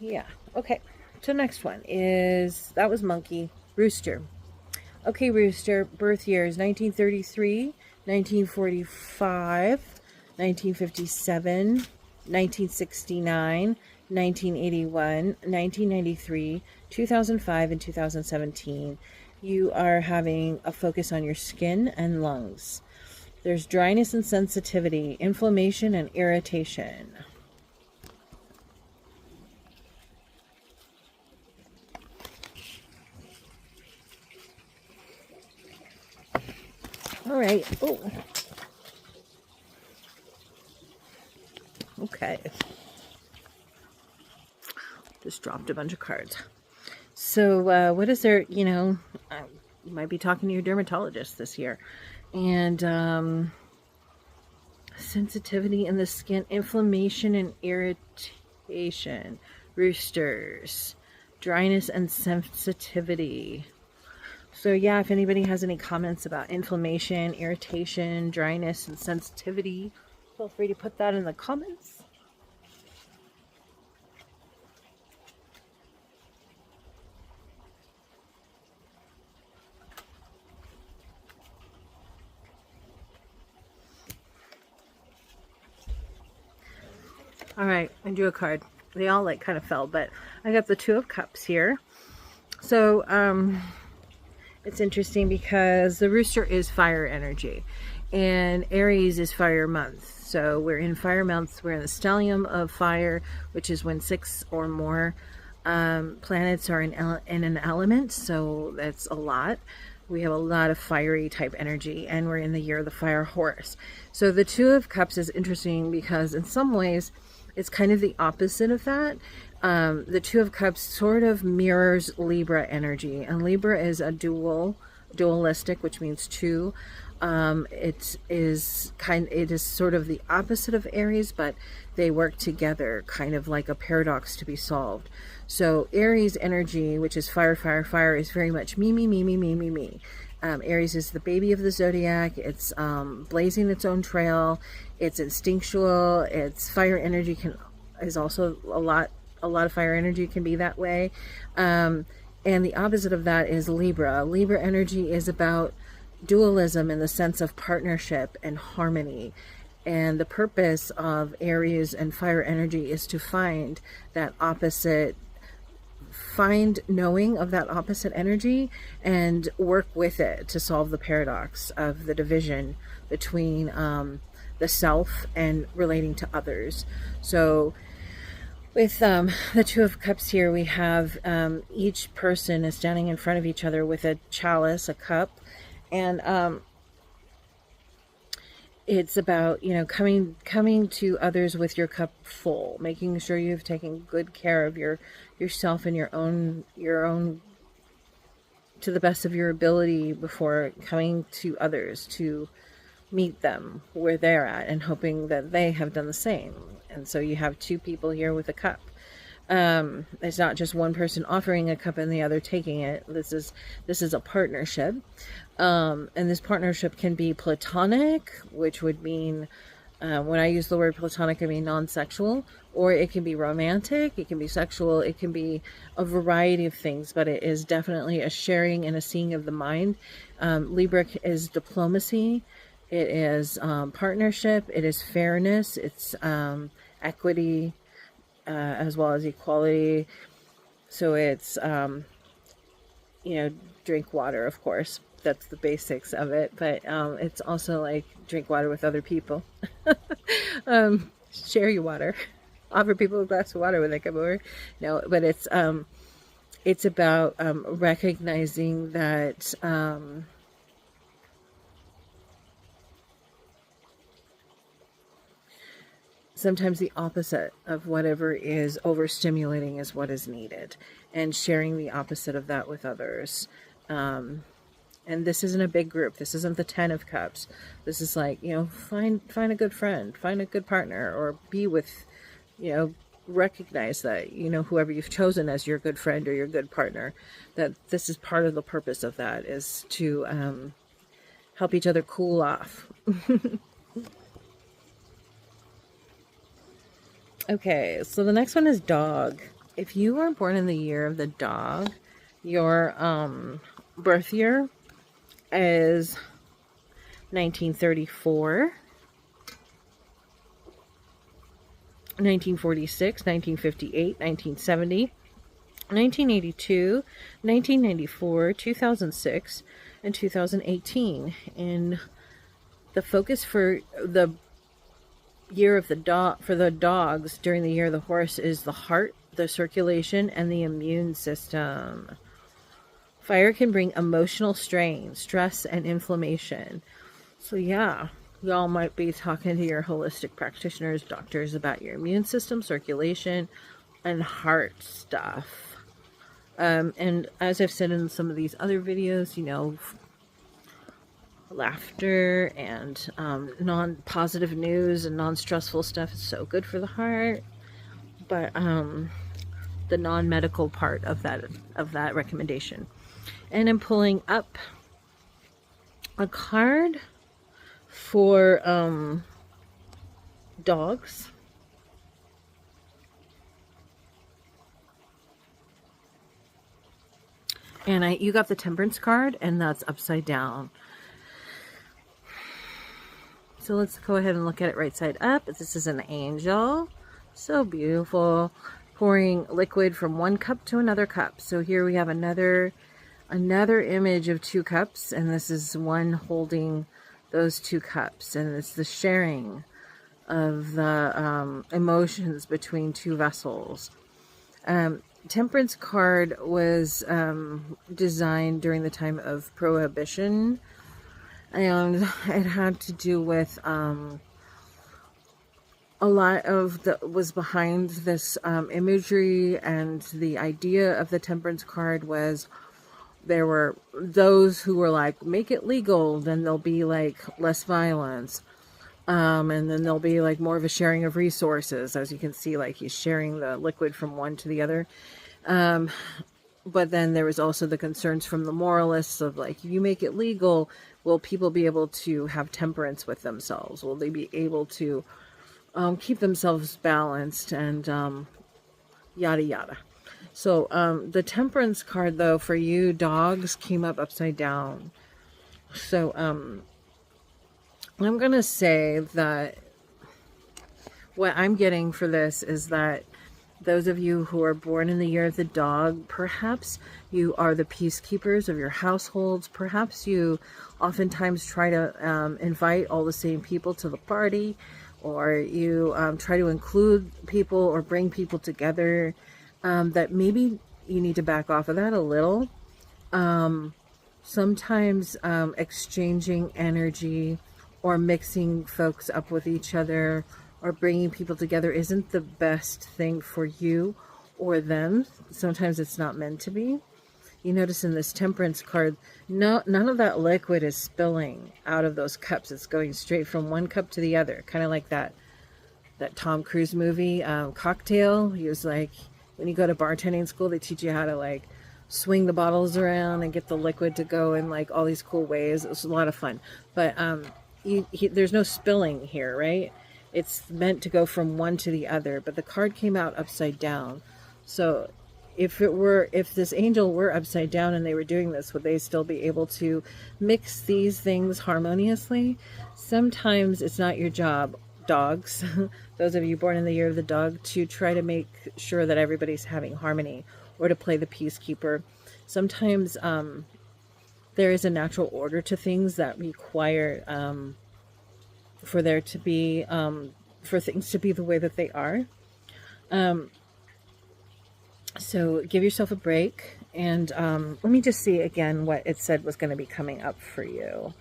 Yeah. Okay. So next one is, that was monkey. Rooster. Okay, rooster. Birth years 1933, 1945, 1957, 1969, 1981, 1993, 2005, and 2017. You are having a focus on your skin and lungs. There's dryness and sensitivity, inflammation and irritation. All right. Oh. Okay. Just dropped a bunch of cards. So what is there, you know, you might be talking to your dermatologist this year. And sensitivity in the skin, inflammation and irritation. Roosters. Dryness and sensitivity. So yeah, if anybody has any comments about inflammation, irritation, dryness, and sensitivity, feel free to put that in the comments. All right, I drew a card. They all like kind of fell, but I got the Two of Cups here. So it's interesting because the rooster is fire energy and Aries is fire month. So we're in fire months. We're in the stellium of fire, which is when 6 or more planets are in an element. So that's a lot. We have a lot of fiery type energy, and we're in the year of the fire horse. So the Two of Cups is interesting because in some ways it's kind of the opposite of that. The Two of Cups sort of mirrors Libra energy, and Libra is a dualistic, which means two. It is sort of the opposite of Aries, but they work together, kind of like a paradox to be solved. So Aries energy, which is fire, fire, fire, is very much me, me, me, me, me, me, me. Aries is the baby of the zodiac. It's blazing its own trail. It's instinctual. It's fire energy is also a lot of fire energy can be that way. And the opposite of that is Libra. Libra energy is about dualism in the sense of partnership and harmony. And the purpose of Aries and fire energy is to find that opposite, find knowing of that opposite energy and work with it to solve the paradox of the division between the self and relating to others. So with the Two of Cups here, we have each person is standing in front of each other with a chalice, a cup, and it's about, you know, coming to others with your cup full, making sure you've taken good care of yourself and your own to the best of your ability before coming to others to meet them where they're at and hoping that they have done the same. And so you have two people here with a cup. It's not just one person offering a cup and the other taking it. This is a partnership. And this partnership can be platonic, which would mean, when I use the word platonic, I mean non-sexual, or it can be romantic, it can be sexual, it can be a variety of things, but it is definitely a sharing and a seeing of the mind. Libra is diplomacy, it is partnership, it is fairness, it's equity, as well as equality. So it's, you know, drink water, of course. That's the basics of it. But it's also like drink water with other people. Share your water. Offer people a glass of water when they come over. No, but it's about recognizing that sometimes the opposite of whatever is overstimulating is what is needed, and sharing the opposite of that with others. And this isn't a big group. This isn't the 10 of Cups. This is like, you know, find a good friend, find a good partner, or be with, you know, recognize that, you know, whoever you've chosen as your good friend or your good partner, that this is part of the purpose of that, is to help each other cool off. Okay, so the next one is dog. If you were born in the year of the dog, your birth year is 1934, 1946, 1958, 1970, 1982, 1994, 2006, and 2018. And the focus for the year of the dog, for the dogs during the year of the horse, is the heart, the circulation, and the immune system. Fire can bring emotional strain, stress, and inflammation. So yeah, y'all might be talking to your holistic practitioners, doctors, about your immune system, circulation, and heart stuff. And as I've said in some of these other videos, you know, laughter and non-positive news and non-stressful stuff is so good for the heart. But the non-medical part of that recommendation. And I'm pulling up a card for dogs. And you got the Temperance card, and that's upside down. So let's go ahead and look at it right side up. This is an angel. So beautiful. Pouring liquid from one cup to another cup. So here we have another image of two cups, and this is one holding those two cups, and it's the sharing of the emotions between two vessels. Temperance card was designed during the time of Prohibition, and it had to do with a lot of the was behind this imagery, and the idea of the temperance card was there were those who were like, make it legal, then there'll be like less violence, and then there'll be like more of a sharing of resources. As you can see, like he's sharing the liquid from one to the other. But then there was also the concerns from the moralists of like, if you make it legal, will people be able to have temperance with themselves? Will they be able to keep themselves balanced, and yada yada. So the temperance card, though, for you dogs came up upside down. So I'm going to say that what I'm getting for this is that those of you who are born in the year of the dog, perhaps you are the peacekeepers of your households. Perhaps you oftentimes try to invite all the same people to the party, or you try to include people or bring people together. That maybe you need to back off of that a little. Sometimes exchanging energy or mixing folks up with each other or bringing people together isn't the best thing for you or them. Sometimes it's not meant to be. You notice in this temperance card, none of that liquid is spilling out of those cups. It's going straight from one cup to the other, kind of like that Tom Cruise movie, Cocktail. He was like, when you go to bartending school, they teach you how to like swing the bottles around and get the liquid to go in like all these cool ways. It was a lot of fun. But there's no spilling here, right? It's meant to go from one to the other, but the card came out upside down. So if this angel were upside down and they were doing this, would they still be able to mix these things harmoniously? Sometimes it's not your job, dogs, those of you born in the year of the dog, to try to make sure that everybody's having harmony or to play the peacekeeper. Sometimes there is a natural order to things that require for there to be for things to be the way that they are. So give yourself a break, and let me just see again what it said was going to be coming up for you.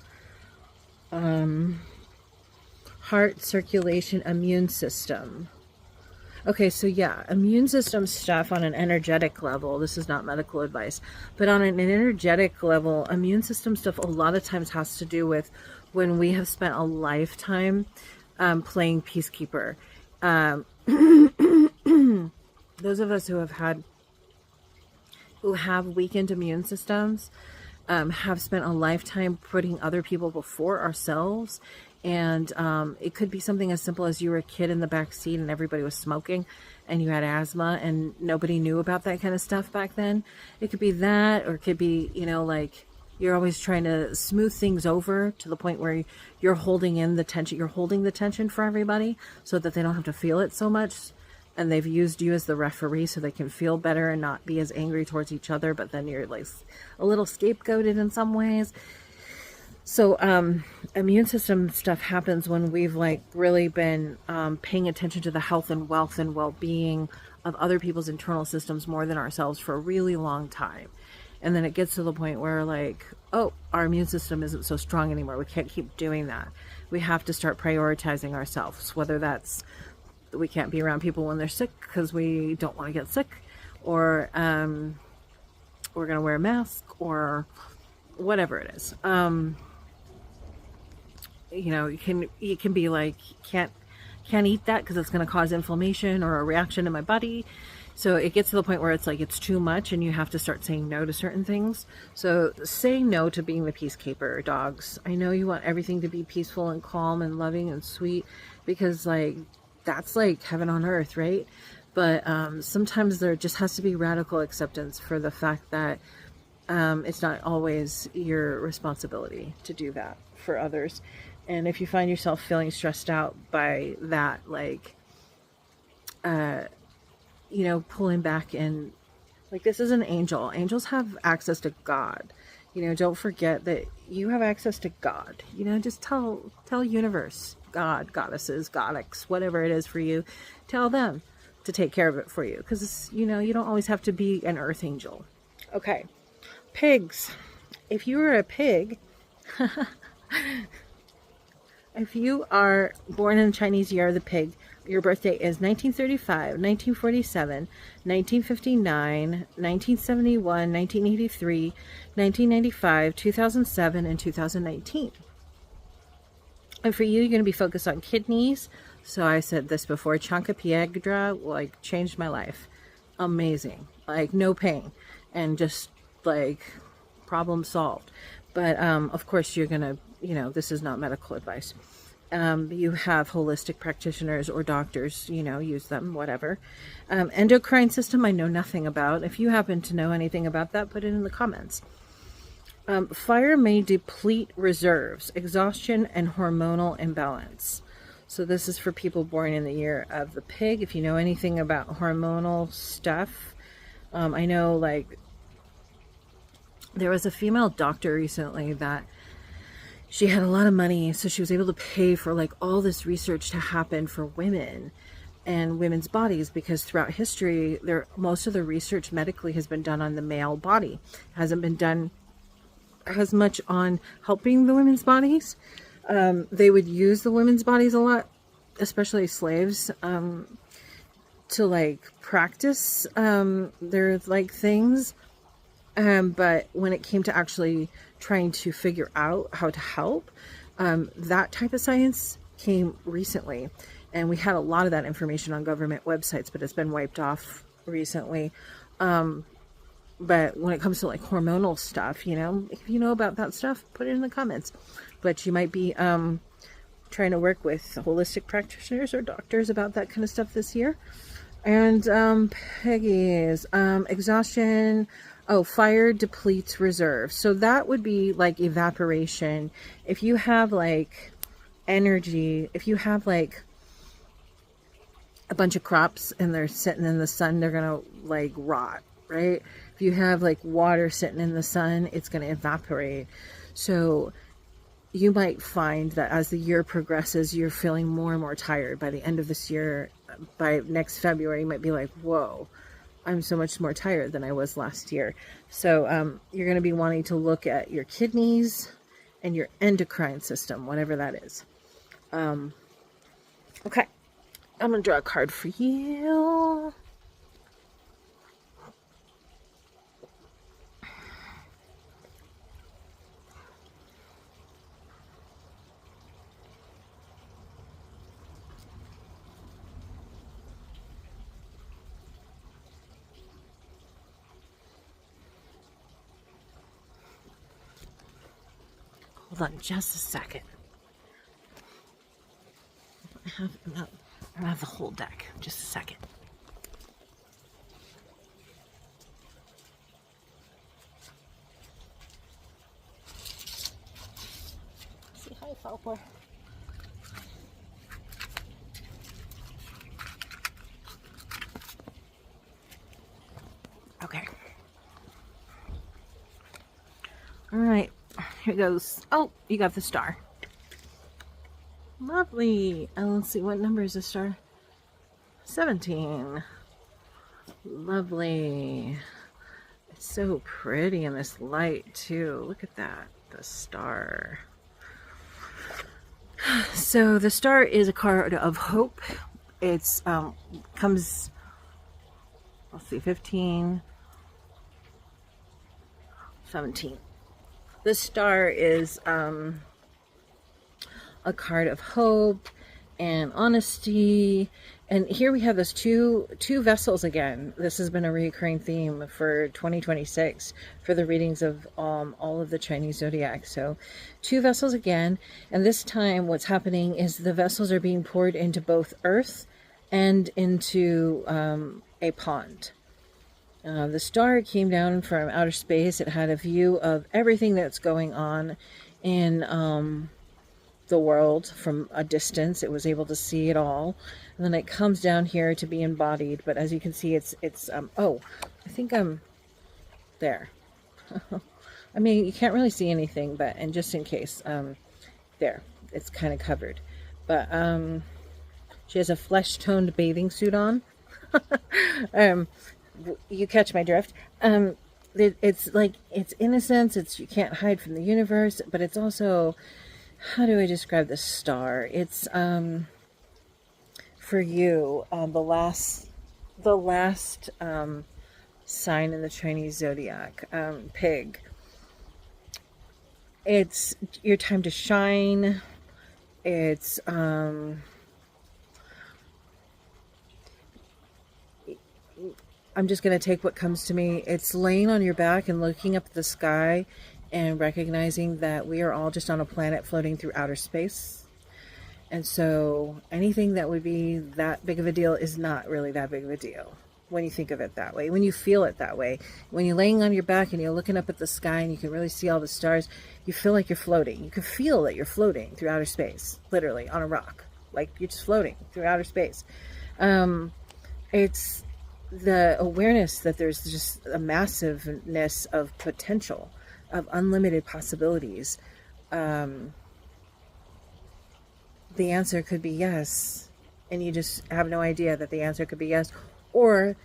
Heart, circulation, immune system. Okay, so yeah, immune system stuff on an energetic level. This is not medical advice, but on an energetic level, immune system stuff a lot of times has to do with when we have spent a lifetime playing peacekeeper. Those of us who have weakened immune systems have spent a lifetime putting other people before ourselves. And it could be something as simple as you were a kid in the back seat and everybody was smoking and you had asthma and nobody knew about that kind of stuff back then. It could be that, or it could be, like you're always trying to smooth things over to the point where you're holding in the tension. You're holding the tension for everybody so that they don't have to feel it so much. And they've used you as the referee so they can feel better and not be as angry towards each other. But then you're like a little scapegoated in some ways. So immune system stuff happens when we've like really been paying attention to the health and wealth and well-being of other people's internal systems more than ourselves for a really long time. And then it gets to the point where like, oh, our immune system isn't so strong anymore. We can't keep doing that. We have to start prioritizing ourselves, whether that's we can't be around people when they're sick because we don't want to get sick, or we're going to wear a mask, or whatever it is. You can be like, can't eat that because it's going to cause inflammation or a reaction in my body. So it gets to the point where it's like it's too much and you have to start saying no to certain things. So say no to being the peacekeeper, dogs. I know you want everything to be peaceful and calm and loving and sweet because like that's like heaven on earth, right? But sometimes there just has to be radical acceptance for the fact that it's not always your responsibility to do that for others. And if you find yourself feeling stressed out by that, like, you know, pulling back in. Like, this is an angel. Angels have access to God. You know, don't forget that you have access to God. You know, just tell universe, God, goddesses, goddess, whatever it is for you, tell them to take care of it for you. Because, you know, you don't always have to be an earth angel. Okay. Pigs. If you were a pig, if you are born in the Chinese year of the pig, your birthday is 1935, 1947, 1959, 1971, 1983, 1995, 2007, and 2019. And for you, you're going to be focused on kidneys. So I said this before, Chanca like changed my life. Amazing. Like no pain and just like problem solved. But of course you're going to, you know, this is not medical advice. You have holistic practitioners or doctors, you know, use them, whatever. Endocrine system, I know nothing about. If you happen to know anything about that, put it in the comments. Fire may deplete reserves, exhaustion, and hormonal imbalance. So this is for people born in the year of the pig. If you know anything about hormonal stuff, I know like there was a female doctor recently that she had a lot of money, so she was able to pay for like all this research to happen for women and women's bodies, because throughout history, most of the research medically has been done on the male body. It hasn't been done as much on helping the women's bodies. They would use the women's bodies a lot, especially slaves, to like practice their like things. But when it came to actually trying to figure out how to help, that type of science came recently. And we had a lot of that information on government websites, but it's been wiped off recently. But when it comes to like hormonal stuff, you know, if you know about that stuff, put it in the comments. But you might be trying to work with holistic practitioners or doctors about that kind of stuff this year. And Peggy's exhaustion. Oh, fire depletes reserves. So that would be like evaporation. If you have like energy, if you have like a bunch of crops and they're sitting in the sun, they're going to like rot, right? If you have like water sitting in the sun, it's going to evaporate. So you might find that as the year progresses, you're feeling more and more tired. By the end of this year, by next February, you might be like, whoa, I'm so much more tired than I was last year. So you're going to be wanting to look at your kidneys and your endocrine system, whatever that is. Okay, I'm going to draw a card for you. Hold on just a second. I don't have the whole deck. Just a second. See how I fell for. Okay. All right. Here goes. Oh, you got the star. Lovely. Let's see, what number is the star? 17. Lovely. It's so pretty in this light too. Look at that. The star. So the star is a card of hope. It's comes, let's see, 15, 17. The star is a card of hope and honesty. And here we have those two vessels again. This has been a recurring theme for 2026 for the readings of all of the Chinese zodiac. So 2 vessels again. And this time what's happening is the vessels are being poured into both earth and into a pond. The star came down from outer space. It had a view of everything that's going on in the world from a distance. It was able to see it all, and then it comes down here to be embodied. But as you can see, it's oh, I think I'm there. I mean, you can't really see anything, but and just in case, there, it's kind of covered. But she has a flesh-toned bathing suit on. You catch my drift. It's like, it's innocence. It's, you can't hide from the universe, but it's also, how do I describe the star? It's for you, the last sign in the Chinese zodiac, pig. It's your time to shine. It's I'm just going to take what comes to me. It's laying on your back and looking up at the sky and recognizing that we are all just on a planet floating through outer space. And so anything that would be that big of a deal is not really that big of a deal when you think of it that way, when you feel it that way. When you're laying on your back and you're looking up at the sky and you can really see all the stars, you feel like you're floating. You can feel that you're floating through outer space, literally on a rock, like you're just floating through outer space. It's the awareness that there's just a massiveness of potential, of unlimited possibilities. The answer could be yes, and you just have no idea that the answer could be yes, or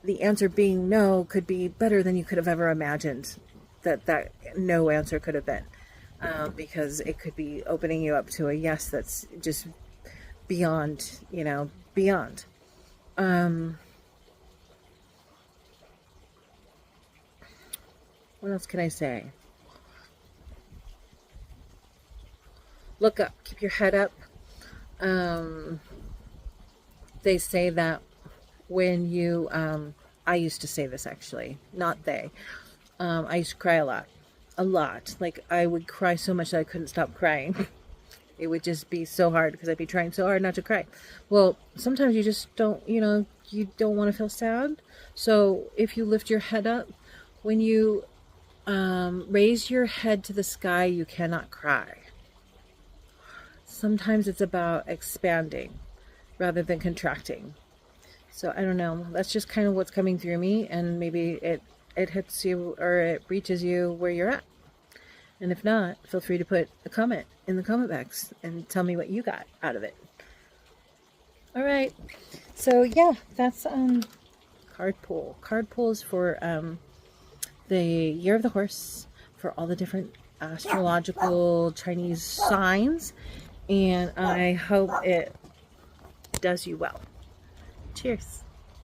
the answer being no could be better than you could have ever imagined that no answer could have been, because it could be opening you up to a yes that's just beyond, beyond. What else can I say? Look up, keep your head up. They say that when you, I used to say this actually, not they. I used to cry a lot. Like I would cry so much that I couldn't stop crying. It would just be so hard because I'd be trying so hard not to cry. Well, sometimes you just don't, you don't want to feel sad. So if you lift your head up, when you raise your head to the sky, you cannot cry. Sometimes it's about expanding rather than contracting. So I don't know. That's just kind of what's coming through me, and maybe it hits you or it reaches you where you're at. And if not, feel free to put a comment in the comment box and tell me what you got out of it. All right. So yeah, that's card pull. Card pulls for the year of the horse, for all the different astrological Chinese signs, and I hope it does you well. Cheers.